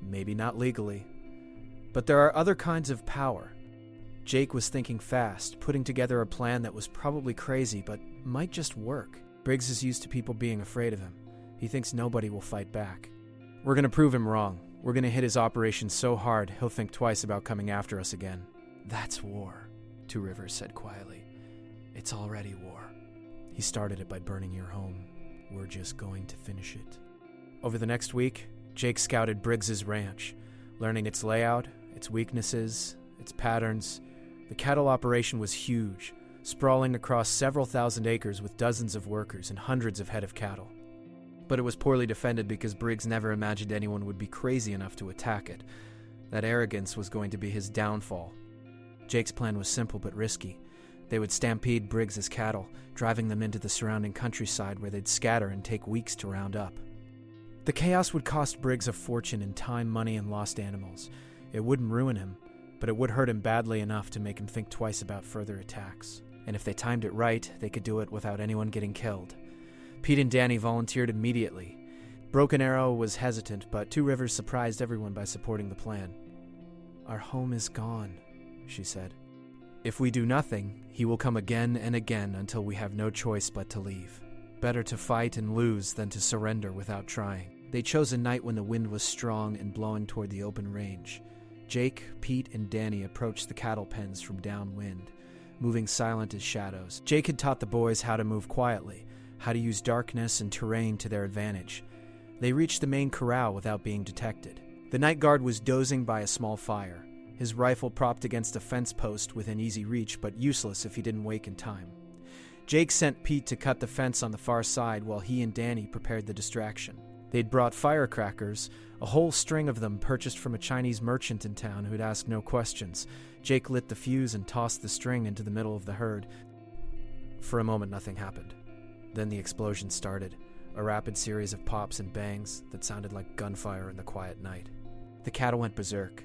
Maybe not legally. But there are other kinds of power." Jake was thinking fast, putting together a plan that was probably crazy, but might just work. Briggs is used to people being afraid of him. He thinks nobody will fight back. "We're going to prove him wrong. We're going to hit his operation so hard, he'll think twice about coming after us again." "That's war," 2 Rivers said quietly. "It's already war. He started it by burning your home. We're just going to finish it." Over the next week, Jake scouted Briggs's ranch, learning its layout, its weaknesses, its patterns. The cattle operation was huge, sprawling across several thousand acres with dozens of workers and hundreds of head of cattle. But it was poorly defended because Briggs never imagined anyone would be crazy enough to attack it. That arrogance was going to be his downfall. Jake's plan was simple but risky. They would stampede Briggs's cattle, driving them into the surrounding countryside where they'd scatter and take weeks to round up. The chaos would cost Briggs a fortune in time, money, and lost animals. It wouldn't ruin him, but it would hurt him badly enough to make him think twice about further attacks. And if they timed it right, they could do it without anyone getting killed. Pete and Danny volunteered immediately. Broken Arrow was hesitant, but 2 Rivers surprised everyone by supporting the plan. "Our home is gone," she said. "If we do nothing, he will come again and again until we have no choice but to leave. Better to fight and lose than to surrender without trying." They chose a night when the wind was strong and blowing toward the open range. Jake, Pete, and Danny approached the cattle pens from downwind, moving silent as shadows. Jake had taught the boys how to move quietly, how to use darkness and terrain to their advantage. They reached the main corral without being detected. The night guard was dozing by a small fire, his rifle propped against a fence post within easy reach, but useless if he didn't wake in time. Jake sent Pete to cut the fence on the far side while he and Danny prepared the distraction. They'd brought firecrackers, a whole string of them purchased from a Chinese merchant in town who'd ask no questions. Jake lit the fuse and tossed the string into the middle of the herd. For a moment, nothing happened. Then the explosion started, a rapid series of pops and bangs that sounded like gunfire in the quiet night. The cattle went berserk.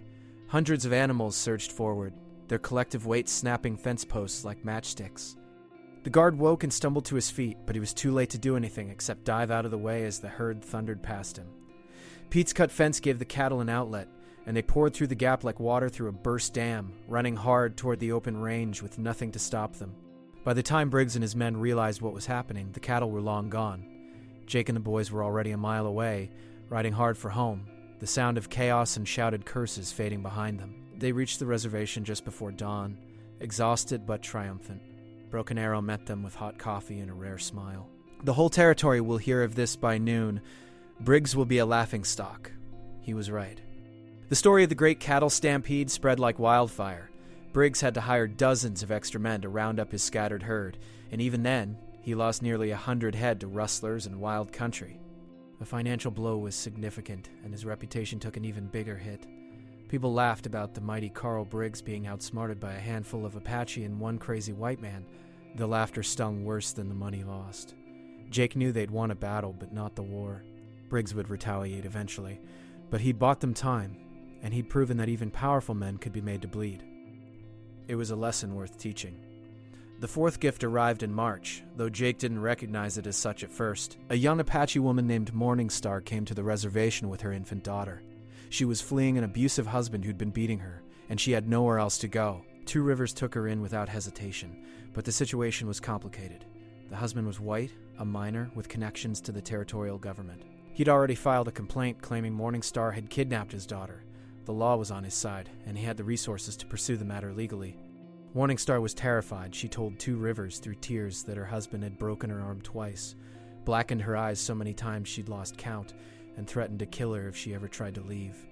Hundreds of animals surged forward, their collective weight snapping fence posts like matchsticks. The guard woke and stumbled to his feet, but he was too late to do anything except dive out of the way as the herd thundered past him. Pete's cut fence gave the cattle an outlet, and they poured through the gap like water through a burst dam, running hard toward the open range with nothing to stop them. By the time Briggs and his men realized what was happening, the cattle were long gone. Jake and the boys were already a mile away, riding hard for home, the sound of chaos and shouted curses fading behind them. They reached the reservation just before dawn, exhausted but triumphant. Broken Arrow met them with hot coffee and a rare smile. The whole territory will hear of this by noon. Briggs will be a laughingstock. He was right. The story of the great cattle stampede spread like wildfire. Briggs had to hire dozens of extra men to round up his scattered herd, and even then, he lost nearly 100 head to rustlers and wild country. The financial blow was significant, and his reputation took an even bigger hit. People laughed about the mighty Carl Briggs being outsmarted by a handful of Apache and one crazy white man. The laughter stung worse than the money lost. Jake knew they'd won a battle, but not the war. Briggs would retaliate eventually, but he'd bought them time, and he'd proven that even powerful men could be made to bleed. It was a lesson worth teaching. The fourth gift arrived in March, though Jake didn't recognize it as such at first. A young Apache woman named Morningstar came to the reservation with her infant daughter. She was fleeing an abusive husband who'd been beating her, and she had nowhere else to go. Two Rivers took her in without hesitation, but the situation was complicated. The husband was white, a minor with connections to the territorial government. He'd already filed a complaint claiming Morningstar had kidnapped his daughter. The law was on his side, and he had the resources to pursue the matter legally. Morningstar was terrified. She told Two Rivers through tears that her husband had broken her arm twice, blackened her eyes so many times she'd lost count, and threatened to kill her if she ever tried to leave.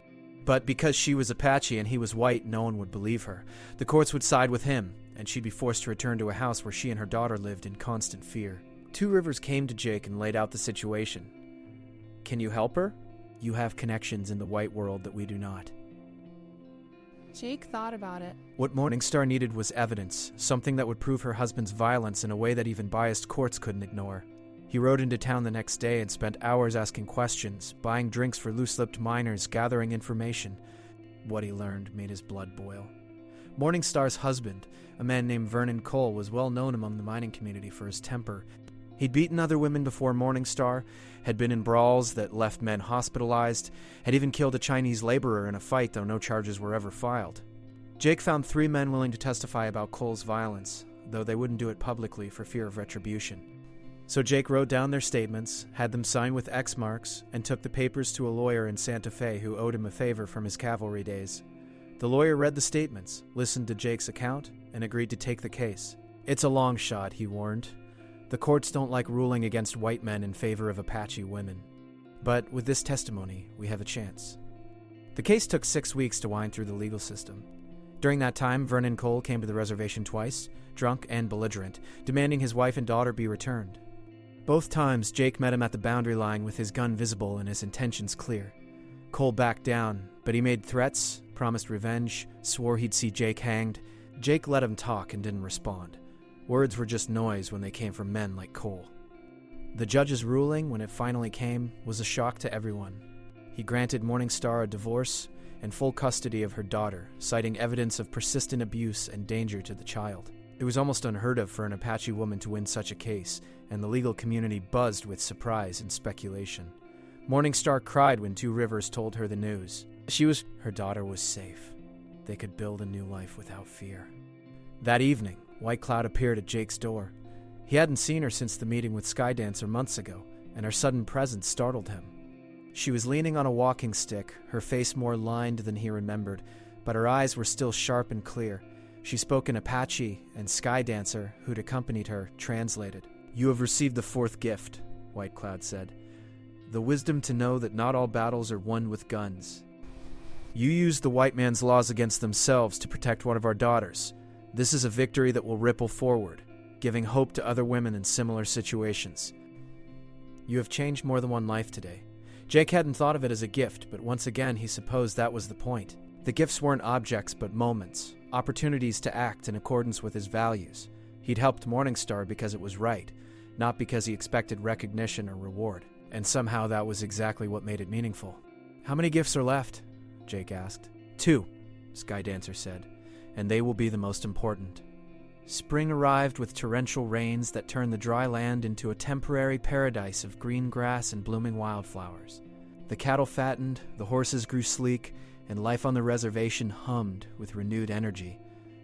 But because she was Apache and he was white, no one would believe her. The courts would side with him, and she'd be forced to return to a house where she and her daughter lived in constant fear. Two Rivers came to Jake and laid out the situation. "Can you help her? You have connections in the white world that we do not."
Jake thought about it.
What Morningstar needed was evidence, something that would prove her husband's violence in a way that even biased courts couldn't ignore. He rode into town the next day and spent hours asking questions, buying drinks for loose-lipped miners, gathering information. What he learned made his blood boil. Morningstar's husband, a man named Vernon Cole, was well known among the mining community for his temper. He'd beaten other women before Morningstar, had been in brawls that left men hospitalized, had even killed a Chinese laborer in a fight, though no charges were ever filed. Jake found 3 men willing to testify about Cole's violence, though they wouldn't do it publicly for fear of retribution. So Jake wrote down their statements, had them signed with X marks, and took the papers to a lawyer in Santa Fe who owed him a favor from his cavalry days. The lawyer read the statements, listened to Jake's account, and agreed to take the case. "It's a long shot," he warned. "The courts don't like ruling against white men in favor of Apache women. But with this testimony, we have a chance." The case took 6 weeks to wind through the legal system. During that time, Vernon Cole came to the reservation twice, drunk and belligerent, demanding his wife and daughter be returned. Both times, Jake met him at the boundary line with his gun visible and his intentions clear. Cole backed down, but he made threats, promised revenge, swore he'd see Jake hanged. Jake let him talk and didn't respond. Words were just noise when they came from men like Cole. The judge's ruling, when it finally came, was a shock to everyone. He granted Morningstar a divorce and full custody of her daughter, citing evidence of persistent abuse and danger to the child. It was almost unheard of for an Apache woman to win such a case, and the legal community buzzed with surprise and speculation. Morningstar cried when Two Rivers told her the news. Her daughter was safe. They could build a new life without fear. That evening, White Cloud appeared at Jake's door. He hadn't seen her since the meeting with Skydancer months ago, and her sudden presence startled him. She was leaning on a walking stick, her face more lined than he remembered, but her eyes were still sharp and clear. She spoke in Apache, and Skydancer, who'd accompanied her, translated. "You have received the 4th gift," White Cloud said. "The wisdom to know that not all battles are won with guns. You used the white man's laws against themselves to protect one of our daughters. This is a victory that will ripple forward, giving hope to other women in similar situations. You have changed more than one life today." Jake hadn't thought of it as a gift, but once again he supposed that was the point. The gifts weren't objects, but moments, opportunities to act in accordance with his values. He'd helped Morningstar because it was right, not because he expected recognition or reward. And somehow that was exactly what made it meaningful. "How many gifts are left?" Jake asked. 2, Skydancer said, "and they will be the most important." Spring arrived with torrential rains that turned the dry land into a temporary paradise of green grass and blooming wildflowers. The cattle fattened, the horses grew sleek, and life on the reservation hummed with renewed energy.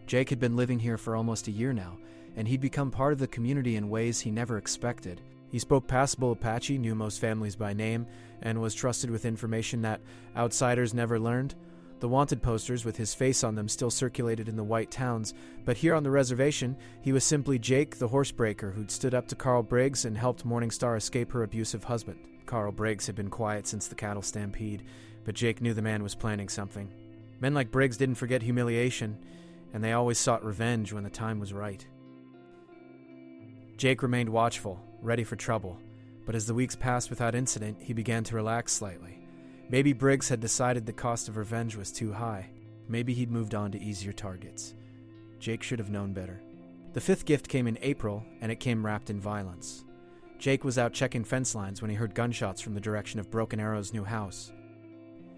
Jake had been living here for almost a year now, and he'd become part of the community in ways he never expected. He spoke passable Apache, knew most families by name, and was trusted with information that outsiders never learned. The wanted posters with his face on them still circulated in the white towns, but here on the reservation, he was simply Jake, the horsebreaker, who'd stood up to Carl Briggs and helped Morningstar escape her abusive husband. Carl Briggs had been quiet since the cattle stampede, but Jake knew the man was planning something. Men like Briggs didn't forget humiliation, and they always sought revenge when the time was right. Jake remained watchful, ready for trouble, but as the weeks passed without incident, he began to relax slightly. Maybe Briggs had decided the cost of revenge was too high. Maybe he'd moved on to easier targets. Jake should have known better. The fifth gift came in April, and it came wrapped in violence. Jake was out checking fence lines when he heard gunshots from the direction of Broken Arrow's new house.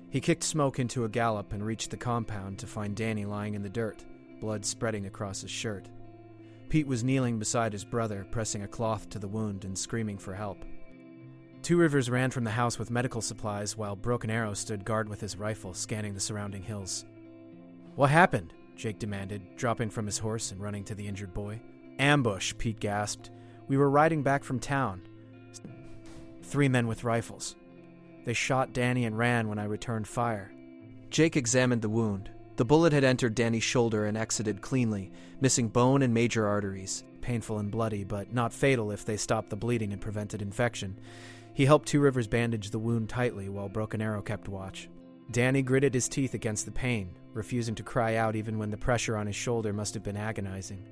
He kicked Smoke into a gallop and reached the compound to find Danny lying in the dirt, blood spreading across his shirt. Pete was kneeling beside his brother, pressing a cloth to the wound and screaming for help. Two Rivers ran from the house with medical supplies while Broken Arrow stood guard with his rifle, scanning the surrounding hills. "What happened?" Jake demanded, dropping from his horse and running to the injured boy. "Ambush," Pete gasped. "We were riding back from town. 3 men with rifles. They shot Danny and ran when I returned fire." Jake examined the wound. The bullet had entered Danny's shoulder and exited cleanly, missing bone and major arteries. Painful and bloody, but not fatal if they stopped the bleeding and prevented infection. He helped Two Rivers bandage the wound tightly while Broken Arrow kept watch. Danny gritted his teeth against the pain, refusing to cry out even when the pressure on his shoulder must have been agonizing.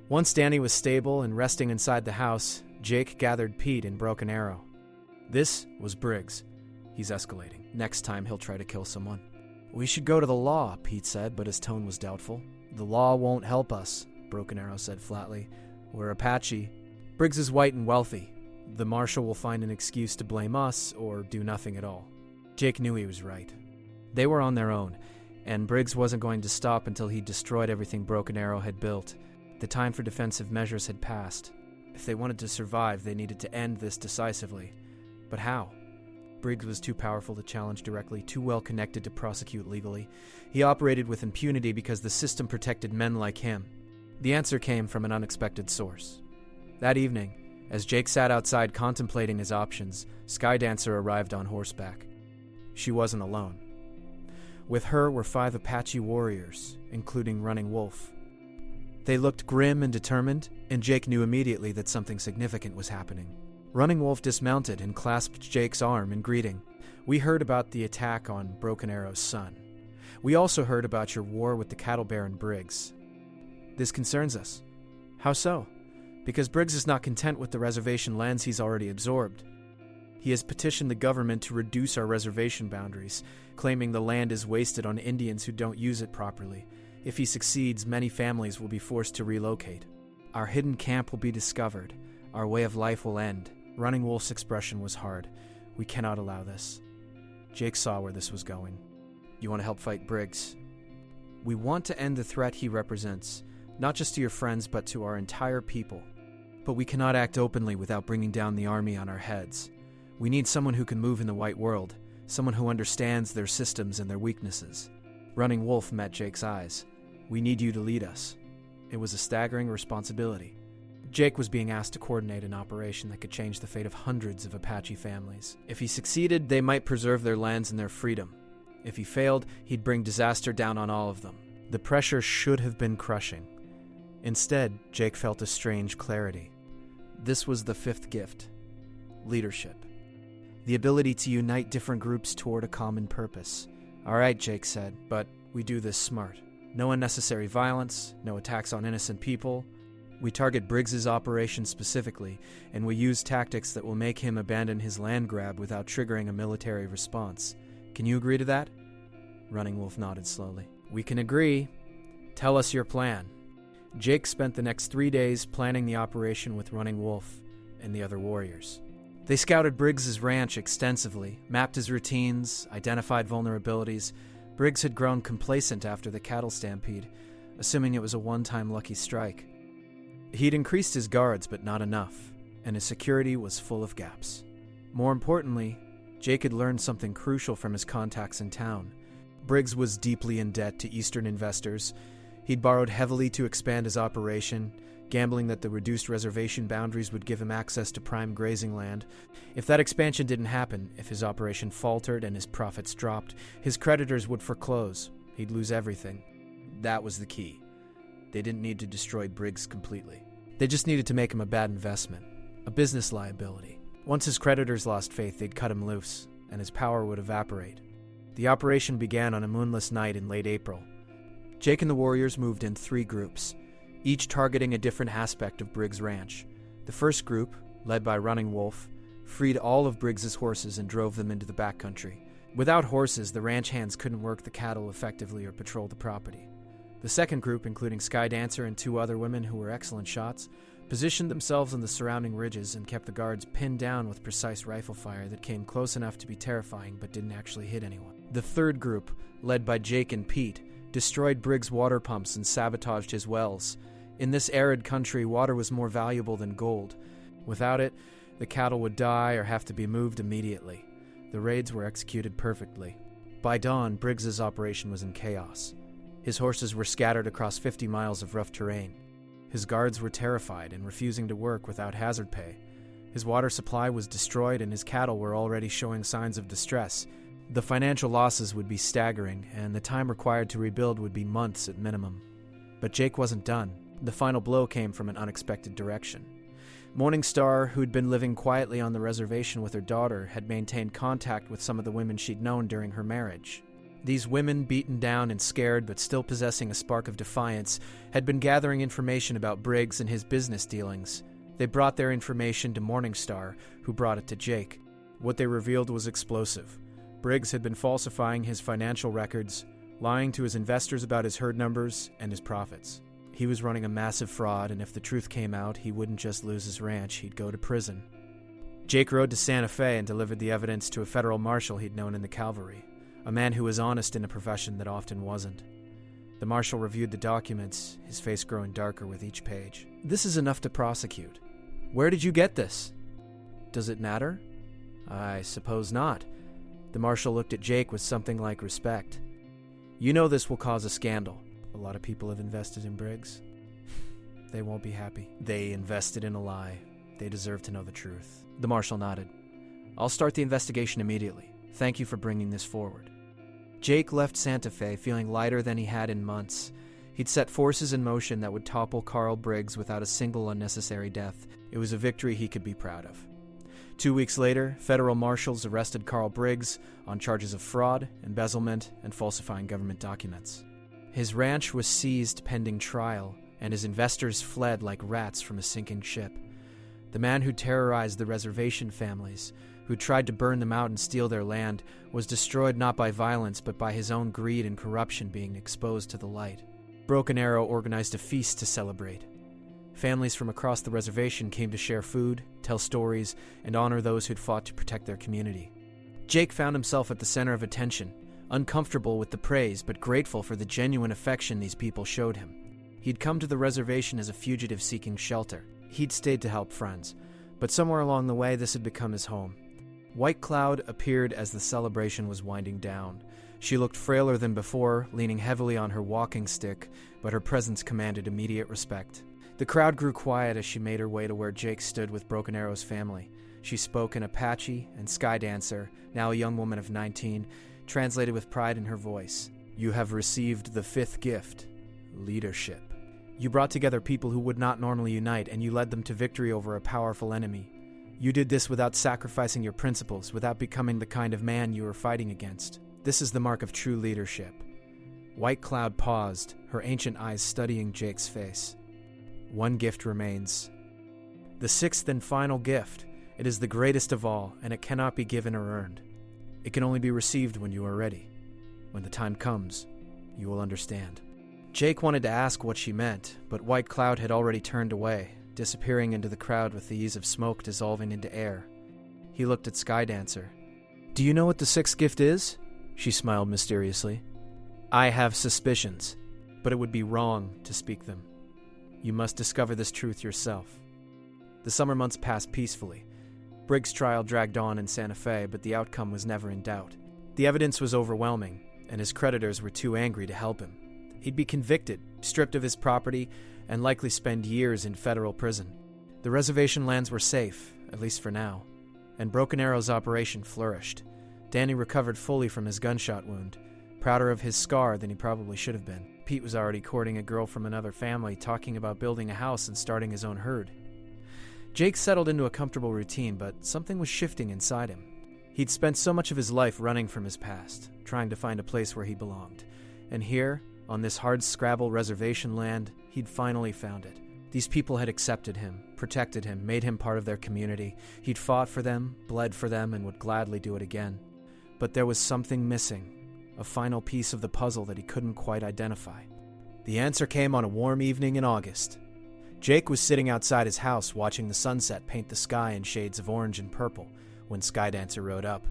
Once Danny was stable and resting inside the house, Jake gathered Pete and Broken Arrow. This was Briggs. He's escalating. Next time he'll try to kill someone. "We should go to the law," Pete said, but his tone was doubtful. "The law won't help us," Broken Arrow said flatly. "We're Apache. Briggs is white and wealthy. The marshal will find an excuse to blame us or do nothing at all." Jake knew he was right. They were on their own, and Briggs wasn't going to stop until he destroyed everything Broken Arrow had built. The time for defensive measures had passed. If they wanted to survive, they needed to end this decisively. But how? Briggs was too powerful to challenge directly, too well connected to prosecute legally. He operated with impunity because the system protected men like him. The answer came from an unexpected source. That evening, as Jake sat outside contemplating his options, Skydancer arrived on horseback. She wasn't alone. With her were 5 Apache warriors, including Running Wolf. They looked grim and determined, and Jake knew immediately that something significant was happening. Running Wolf dismounted and clasped Jake's arm in greeting. "We heard about the attack on Broken Arrow's son. We also heard about your war with the cattle baron Briggs. This concerns us." "How so?" "Because Briggs is not content with the reservation lands he's already absorbed. He has petitioned the government to reduce our reservation boundaries, claiming the land is wasted on Indians who don't use it properly. If he succeeds, many families will be forced to relocate. Our hidden camp will be discovered. Our way of life will end." Running Wolf's expression was hard. "We cannot allow this." Jake saw where this was going. "You want to help fight Briggs?" "We want to end the threat he represents, not just to your friends, but to our entire people. But we cannot act openly without bringing down the army on our heads. We need someone who can move in the white world, someone who understands their systems and their weaknesses." Running Wolf met Jake's eyes. "We need you to lead us." It was a staggering responsibility. Jake was being asked to coordinate an operation that could change the fate of hundreds of Apache families. If he succeeded, they might preserve their lands and their freedom. If he failed, he'd bring disaster down on all of them. The pressure should have been crushing. Instead, Jake felt a strange clarity. This was the 5th gift: leadership. The ability to unite different groups toward a common purpose. "All right," Jake said, "but we do this smart. No unnecessary violence, no attacks on innocent people. We target Briggs's operation specifically, and we use tactics that will make him abandon his land grab without triggering a military response. Can you agree to that?" Running Wolf nodded slowly. "We can agree. Tell us your plan." Jake spent the next 3 days planning the operation with Running Wolf and the other warriors. They scouted Briggs's ranch extensively, mapped his routines, identified vulnerabilities. Briggs had grown complacent after the cattle stampede, assuming it was a one-time lucky strike. He'd increased his guards, but not enough, and his security was full of gaps. More importantly, Jake had learned something crucial from his contacts in town. Briggs was deeply in debt to Eastern investors. He'd borrowed heavily to expand his operation. gambling that the reduced reservation boundaries would give him access to prime grazing land. If that expansion didn't happen, if his operation faltered and his profits dropped, his creditors would foreclose. He'd lose everything. That was the key. They didn't need to destroy Briggs completely. They just needed to make him a bad investment, a business liability. Once his creditors lost faith, they'd cut him loose, and his power would evaporate. The operation began on a moonless night in late April. Jake and the warriors moved in 3 groups, each targeting a different aspect of Briggs' ranch. The first group, led by Running Wolf, freed all of Briggs's horses and drove them into the backcountry. Without horses, the ranch hands couldn't work the cattle effectively or patrol the property. The second group, including Sky Dancer and 2 other women who were excellent shots, positioned themselves on the surrounding ridges and kept the guards pinned down with precise rifle fire that came close enough to be terrifying but didn't actually hit anyone. The third group, led by Jake and Pete, destroyed Briggs' water pumps and sabotaged his wells. In this arid country, water was more valuable than gold. Without it, the cattle would die or have to be moved immediately. The raids were executed perfectly. By dawn, Briggs's operation was in chaos. His horses were scattered across 50 miles of rough terrain. His guards were terrified and refusing to work without hazard pay. His water supply was destroyed and his cattle were already showing signs of distress. The financial losses would be staggering, and the time required to rebuild would be months at minimum. But Jake wasn't done. The final blow came from an unexpected direction. Morningstar, who'd been living quietly on the reservation with her daughter, had maintained contact with some of the women she'd known during her marriage. These women, beaten down and scared but still possessing a spark of defiance, had been gathering information about Briggs and his business dealings. They brought their information to Morningstar, who brought it to Jake. What they revealed was explosive. Briggs had been falsifying his financial records, lying to his investors about his herd numbers and his profits. He was running a massive fraud, and if the truth came out, he wouldn't just lose his ranch, he'd go to prison. Jake rode to Santa Fe and delivered the evidence to a federal marshal he'd known in the cavalry, a man who was honest in a profession that often wasn't. The marshal reviewed the documents, his face growing darker with each page. "This is enough to prosecute. Where did you get this?" "Does it matter?" "I suppose not." The marshal looked at Jake with something like respect. "You know this will cause a scandal. A lot of people have invested in Briggs. They won't be happy. They invested in a lie. They deserve to know the truth." The marshal nodded. "I'll start the investigation immediately. Thank you for bringing this forward." Jake left Santa Fe feeling lighter than he had in months. He'd set forces in motion that would topple Carl Briggs without a single unnecessary death. It was a victory he could be proud of. 2 weeks later, federal marshals arrested Carl Briggs on charges of fraud, embezzlement, and falsifying government documents. His ranch was seized pending trial, and his investors fled like rats from a sinking ship. The man who terrorized the reservation families, who tried to burn them out and steal their land, was destroyed not by violence but by his own greed and corruption being exposed to the light. Broken Arrow organized a feast to celebrate. Families from across the reservation came to share food, tell stories, and honor those who'd fought to protect their community. Jake found himself at the center of attention, uncomfortable with the praise but grateful for the genuine affection these people showed him. He'd come to the reservation as a fugitive seeking shelter. He'd stayed to help friends, but somewhere along the way this had become his home. White Cloud appeared as the celebration was winding down. She looked frailer than before, leaning heavily on her walking stick, but her presence commanded immediate respect. The crowd grew quiet as she made her way to where Jake stood with Broken Arrow's family. She spoke in Apache and Sky Dancer, now a young woman of 19, translated with pride in her voice. "You have received the 5th gift, leadership. You brought together people who would not normally unite, and you led them to victory over a powerful enemy. You did this without sacrificing your principles, without becoming the kind of man you were fighting against. This is the mark of true leadership." White Cloud paused, her ancient eyes studying Jake's face. "One gift remains. The 6th and final gift. It is the greatest of all, and it cannot be given or earned. It can only be received when you are ready. When the time comes, you will understand." Jake wanted to ask what she meant, but White Cloud had already turned away, disappearing into the crowd with the ease of smoke dissolving into air. He looked at Sky Dancer. "Do you know what the 6th gift is?" She smiled mysteriously. "I have suspicions, but it would be wrong to speak them. You must discover this truth yourself." The summer months passed peacefully. Briggs' trial dragged on in Santa Fe, but the outcome was never in doubt. The evidence was overwhelming, and his creditors were too angry to help him. He'd be convicted, stripped of his property, and likely spend years in federal prison. The reservation lands were safe, at least for now, and Broken Arrow's operation flourished. Danny recovered fully from his gunshot wound, prouder of his scar than he probably should have been. Pete was already courting a girl from another family, talking about building a house and starting his own herd. Jake settled into a comfortable routine, but something was shifting inside him. He'd spent so much of his life running from his past, trying to find a place where he belonged. And here, on this hard-scrabble reservation land, he'd finally found it. These people had accepted him, protected him, made him part of their community. He'd fought for them, bled for them, and would gladly do it again. But there was something missing, a final piece of the puzzle that he couldn't quite identify. The answer came on a warm evening in August. Jake was sitting outside his house watching the sunset paint the sky in shades of orange and purple when Skydancer rode up.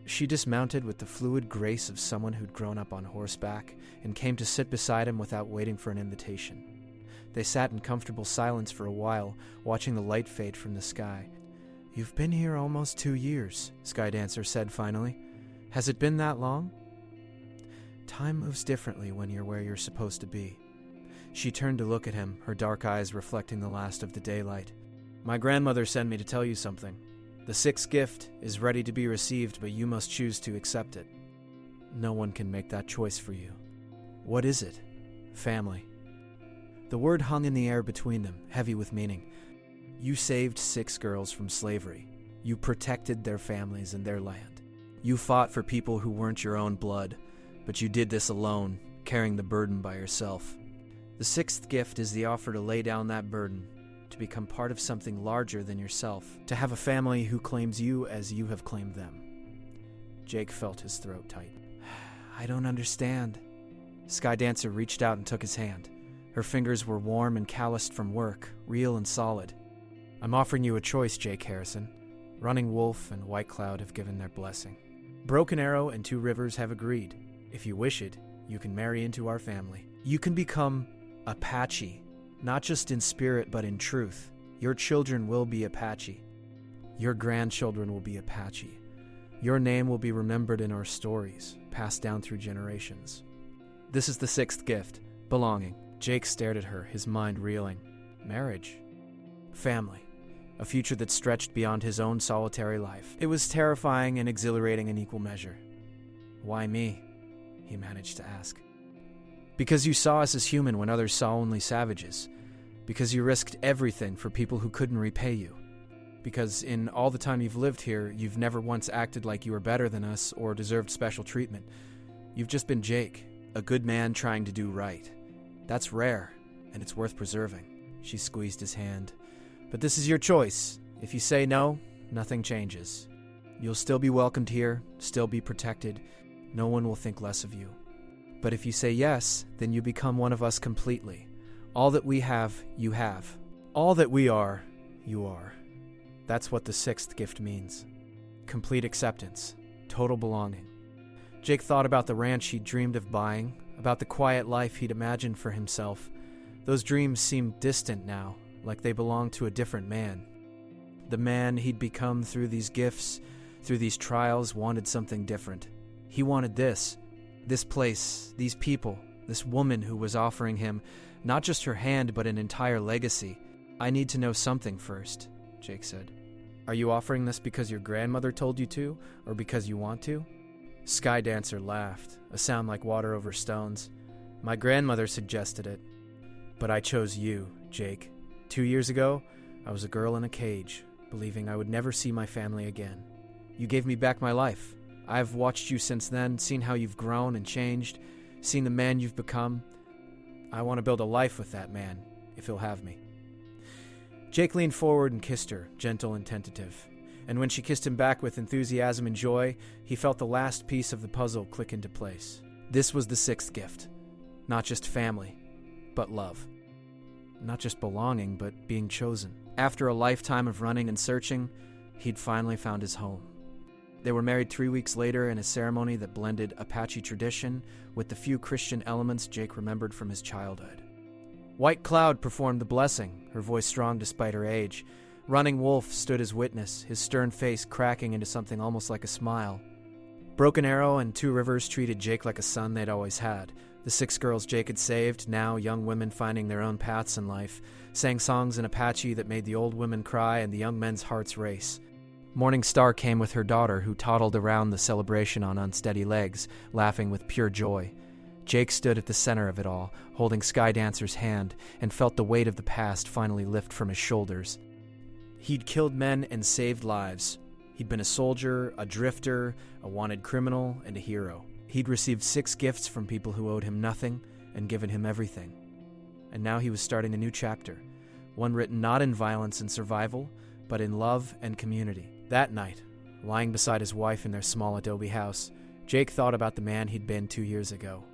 She dismounted with the fluid grace of someone who'd grown up on horseback and came to sit beside him without waiting for an invitation. They sat in comfortable silence for a while, watching the light fade from the sky. "You've been here almost 2 years," Skydancer said finally. "Has it been that long?" "Time moves differently when you're where you're supposed to be." She turned to look at him, her dark eyes reflecting the last of the daylight. "My grandmother sent me to tell you something. The sixth gift is ready to be received, but you must choose to accept it. No one can make that choice for you." "What is it?" "Family." The word hung in the air between them, heavy with meaning. You saved 6 girls from slavery. You protected their families and their land. You fought for people who weren't your own blood, but you did this alone, carrying the burden by yourself. The sixth gift is the offer to lay down that burden, to become part of something larger than yourself, to have a family who claims you as you have claimed them. Jake felt his throat tight. "I don't understand." Skydancer reached out and took his hand. Her fingers were warm and calloused from work, real and solid. "I'm offering you a choice, Jake Harrison. Running Wolf and White Cloud have given their blessing. Broken Arrow and Two Rivers have agreed. If you wish it, you can marry into our family. You can become Apache, not just in spirit but in truth. Your children will be Apache. Your grandchildren will be Apache. Your name will be remembered in our stories, passed down through generations. This is the sixth gift, belonging." Jake stared at her, his mind reeling. Marriage. Family. A future that stretched beyond his own solitary life. It was terrifying and exhilarating in equal measure. "Why me?" he managed to ask. "Because you saw us as human when others saw only savages. Because you risked everything for people who couldn't repay you. Because in all the time you've lived here, you've never once acted like you were better than us or deserved special treatment. You've just been Jake, a good man trying to do right. That's rare, and it's worth preserving." She squeezed his hand. "But this is your choice. If you say no, nothing changes. You'll still be welcomed here, still be protected. No one will think less of you. But if you say yes, then you become one of us completely. All that we have, you have. All that we are, you are. That's what the sixth gift means. Complete acceptance, total belonging." Jake thought about the ranch he'd dreamed of buying, about the quiet life he'd imagined for himself. Those dreams seemed distant now, like they belonged to a different man. The man he'd become through these gifts, through these trials, wanted something different. He wanted this place, these people, this woman who was offering him not just her hand but an entire legacy. "I need to know something first," Jake said. "Are you offering this because your grandmother told you to, or because you want to?" Skydancer laughed, a sound like water over stones. "My grandmother suggested it. But I chose you, Jake. 2 years ago, I was a girl in a cage, believing I would never see my family again. You gave me back my life. I've watched you since then, seen how you've grown and changed, seen the man you've become. I want to build a life with that man, if he'll have me." Jake leaned forward and kissed her, gentle and tentative. And when she kissed him back with enthusiasm and joy, he felt the last piece of the puzzle click into place. This was the sixth gift. Not just family, but love. Not just belonging, but being chosen. After a lifetime of running and searching, he'd finally found his home. They were married 3 weeks later in a ceremony that blended Apache tradition with the few Christian elements Jake remembered from his childhood. White Cloud performed the blessing, her voice strong despite her age. Running Wolf stood as witness, his stern face cracking into something almost like a smile. Broken Arrow and Two Rivers treated Jake like a son they'd always had. The 6 girls Jake had saved, now young women finding their own paths in life, sang songs in Apache that made the old women cry and the young men's hearts race. Morning Star came with her daughter, who toddled around the celebration on unsteady legs, laughing with pure joy. Jake stood at the center of it all, holding Sky Dancer's hand, and felt the weight of the past finally lift from his shoulders. He'd killed men and saved lives. He'd been a soldier, a drifter, a wanted criminal, and a hero. He'd received 6 gifts from people who owed him nothing and given him everything. And now he was starting a new chapter, one written not in violence and survival, but in love and community. That night, lying beside his wife in their small adobe house, Jake thought about the man he'd been 2 years ago.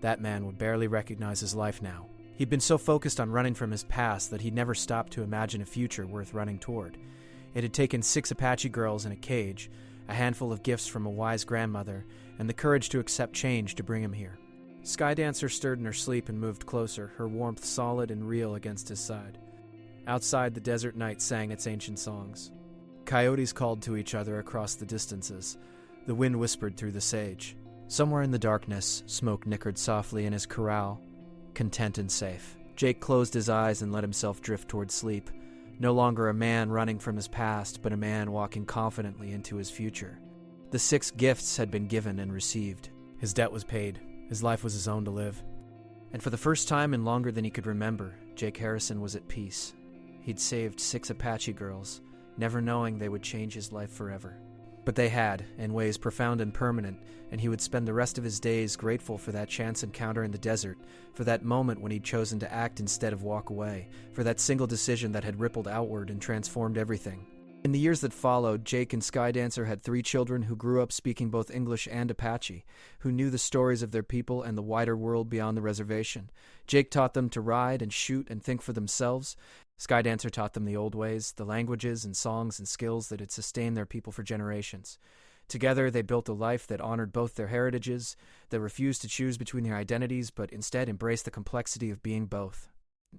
That man would barely recognize his life now. He'd been so focused on running from his past that he'd never stopped to imagine a future worth running toward. It had taken 6 Apache girls in a cage, a handful of gifts from a wise grandmother, and the courage to accept change to bring him here. Sky Dancer stirred in her sleep and moved closer, her warmth solid and real against his side. Outside, the desert night sang its ancient songs. Coyotes called to each other across the distances. The wind whispered through the sage. Somewhere in the darkness, Smoke nickered softly in his corral, content and safe. Jake closed his eyes and let himself drift toward sleep. No longer a man running from his past, but a man walking confidently into his future. The 6 gifts had been given and received. His debt was paid. His life was his own to live. And for the first time in longer than he could remember, Jake Harrison was at peace. He'd saved 6 Apache girls, never knowing they would change his life forever. But they had, in ways profound and permanent, and he would spend the rest of his days grateful for that chance encounter in the desert, for that moment when he'd chosen to act instead of walk away, for that single decision that had rippled outward and transformed everything. In the years that followed, Jake and Sky Dancer had 3 children who grew up speaking both English and Apache, who knew the stories of their people and the wider world beyond the reservation. Jake taught them to ride and shoot and think for themselves. Sky Dancer taught them the old ways, the languages and songs and skills that had sustained their people for generations. Together, they built a life that honored both their heritages, that refused to choose between their identities, but instead embraced the complexity of being both.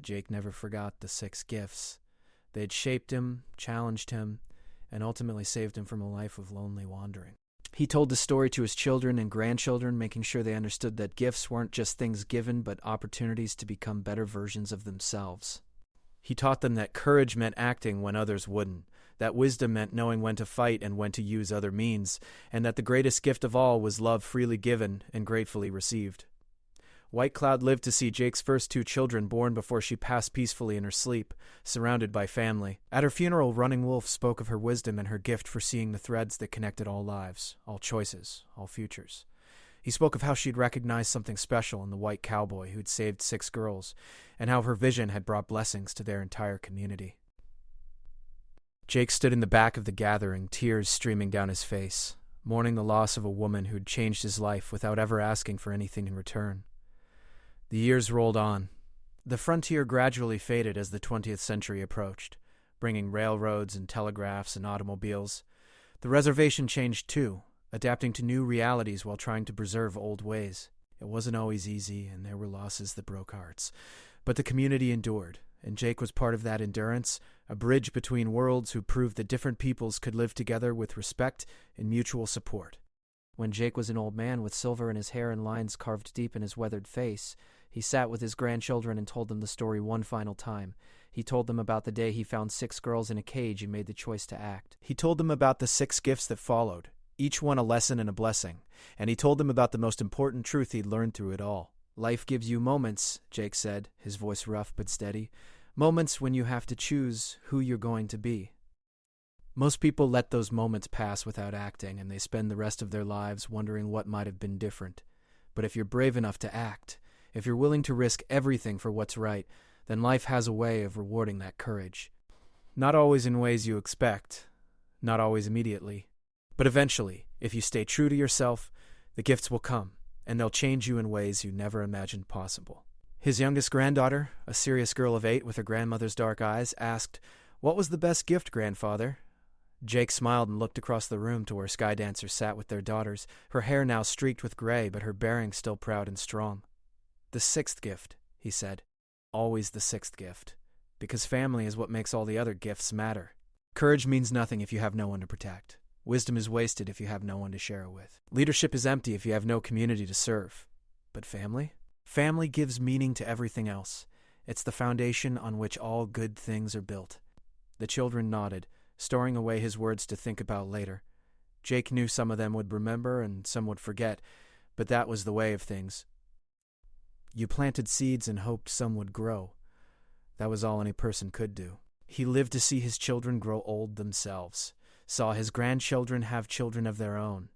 Jake never forgot the 6 gifts. They had shaped him, challenged him, and ultimately saved him from a life of lonely wandering. He told the story to his children and grandchildren, making sure they understood that gifts weren't just things given, but opportunities to become better versions of themselves. He taught them that courage meant acting when others wouldn't, that wisdom meant knowing when to fight and when to use other means, and that the greatest gift of all was love freely given and gratefully received. White Cloud lived to see Jake's first 2 children born before she passed peacefully in her sleep, surrounded by family. At her funeral, Running Wolf spoke of her wisdom and her gift for seeing the threads that connected all lives, all choices, all futures. He spoke of how she'd recognized something special in the white cowboy who'd saved 6 girls, and how her vision had brought blessings to their entire community. Jake stood in the back of the gathering, tears streaming down his face, mourning the loss of a woman who'd changed his life without ever asking for anything in return. The years rolled on. The frontier gradually faded as the 20th century approached, bringing railroads and telegraphs and automobiles. The reservation changed too, adapting to new realities while trying to preserve old ways. It wasn't always easy, and there were losses that broke hearts. But the community endured, and Jake was part of that endurance, a bridge between worlds who proved that different peoples could live together with respect and mutual support. When Jake was an old man with silver in his hair and lines carved deep in his weathered face, he sat with his grandchildren and told them the story one final time. He told them about the day he found 6 girls in a cage and made the choice to act. He told them about the 6 gifts that followed, each one a lesson and a blessing, and he told them about the most important truth he'd learned through it all. Life gives you moments, Jake said, his voice rough but steady, moments when you have to choose who you're going to be. Most people let those moments pass without acting, and they spend the rest of their lives wondering what might have been different. But if you're brave enough to act, if you're willing to risk everything for what's right, then life has a way of rewarding that courage. Not always in ways you expect, not always immediately, but eventually, if you stay true to yourself, the gifts will come, and they'll change you in ways you never imagined possible. His youngest granddaughter, a serious girl of 8 with her grandmother's dark eyes, asked, "What was the best gift, grandfather?" Jake smiled and looked across the room to where Sky Dancer sat with their daughters, her hair now streaked with gray, but her bearing still proud and strong. "The 6th gift," he said. "Always the 6th gift. Because family is what makes all the other gifts matter. Courage means nothing if you have no one to protect. Wisdom is wasted if you have no one to share it with. Leadership is empty if you have no community to serve. But family? Family gives meaning to everything else. It's the foundation on which all good things are built. The children nodded, storing away his words to think about later. Jake knew some of them would remember and some would forget, but that was the way of things. You planted seeds and hoped some would grow. That was all any person could do. He lived to see his children grow old themselves, saw his grandchildren have children of their own.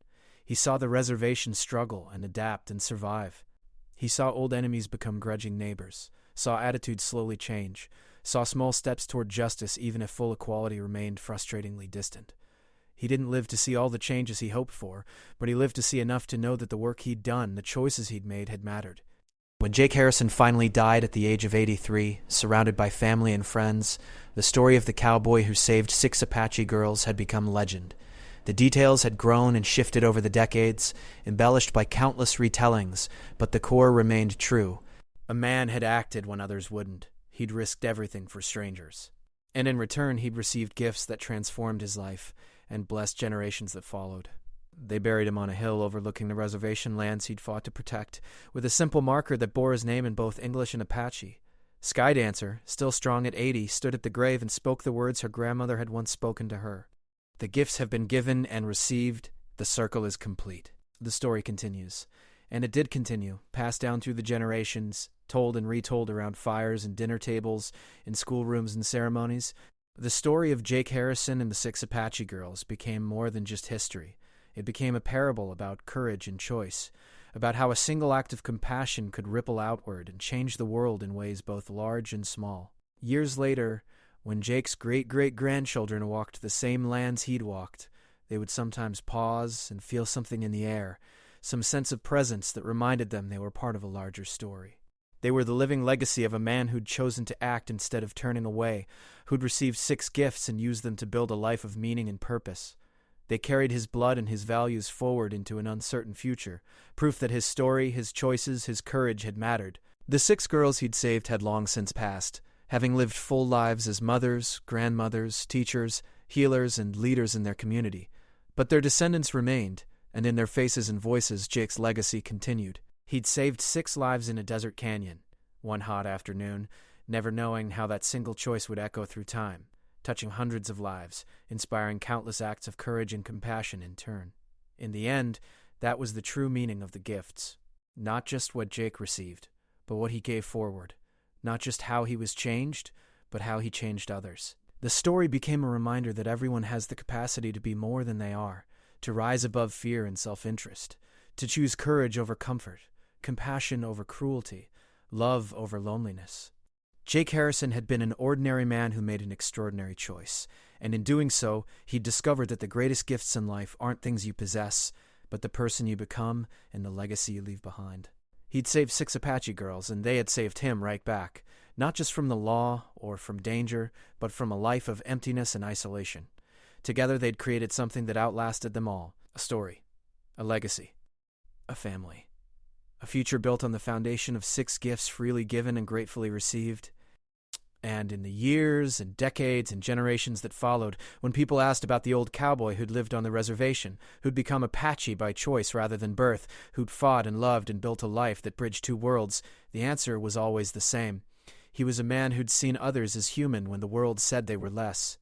He saw the reservation struggle and adapt and survive. He saw old enemies become grudging neighbors, saw attitudes slowly change, saw small steps toward justice even if full equality remained frustratingly distant. He didn't live to see all the changes he hoped for, but he lived to see enough to know that the work he'd done, the choices he'd made, had mattered. When Jake Harrison finally died at the age of 83, surrounded by family and friends, the story of the cowboy who saved 6 Apache girls had become legend. The details had grown and shifted over the decades, embellished by countless retellings, but the core remained true. A man had acted when others wouldn't. He'd risked everything for strangers. And in return, he'd received gifts that transformed his life and blessed generations that followed. They buried him on a hill overlooking the reservation lands he'd fought to protect, with a simple marker that bore his name in both English and Apache. Skydancer, still strong at 80, stood at the grave and spoke the words her grandmother had once spoken to her. The gifts have been given and received. The circle is complete. The story continues. And it did continue, passed down through the generations, told and retold around fires and dinner tables, in schoolrooms and ceremonies. The story of Jake Harrison and the 6 Apache girls became more than just history. It became a parable about courage and choice, about how a single act of compassion could ripple outward and change the world in ways both large and small. Years later, when Jake's great-great-grandchildren walked the same lands he'd walked, they would sometimes pause and feel something in the air, some sense of presence that reminded them they were part of a larger story. They were the living legacy of a man who'd chosen to act instead of turning away, who'd received 6 gifts and used them to build a life of meaning and purpose. They carried his blood and his values forward into an uncertain future, proof that his story, his choices, his courage had mattered. The 6 girls he'd saved had long since passed, having lived full lives as mothers, grandmothers, teachers, healers, and leaders in their community. But their descendants remained, and in their faces and voices Jake's legacy continued. He'd saved 6 lives in a desert canyon, one hot afternoon, never knowing how that single choice would echo through time, touching hundreds of lives, inspiring countless acts of courage and compassion in turn. In the end, that was the true meaning of the gifts. Not just what Jake received, but what he gave forward. Not just how he was changed, but how he changed others. The story became a reminder that everyone has the capacity to be more than they are, to rise above fear and self-interest, to choose courage over comfort, compassion over cruelty, love over loneliness. Jake Harrison had been an ordinary man who made an extraordinary choice, and in doing so, he discovered that the greatest gifts in life aren't things you possess, but the person you become and the legacy you leave behind. He'd saved 6 Apache girls, and they had saved him right back, not just from the law or from danger, but from a life of emptiness and isolation. Together they'd created something that outlasted them all, a story, a legacy, a family. A future built on the foundation of 6 gifts freely given and gratefully received. And in the years and decades and generations that followed, when people asked about the old cowboy who'd lived on the reservation, who'd become Apache by choice rather than birth, who'd fought and loved and built a life that bridged 2 worlds, the answer was always the same. He was a man who'd seen others as human when the world said they were less.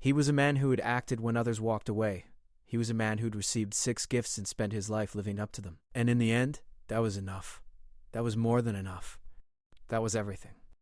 He was a man who had acted when others walked away. He was a man who'd received 6 gifts and spent his life living up to them. And in the end, that was enough. That was more than enough. That was everything.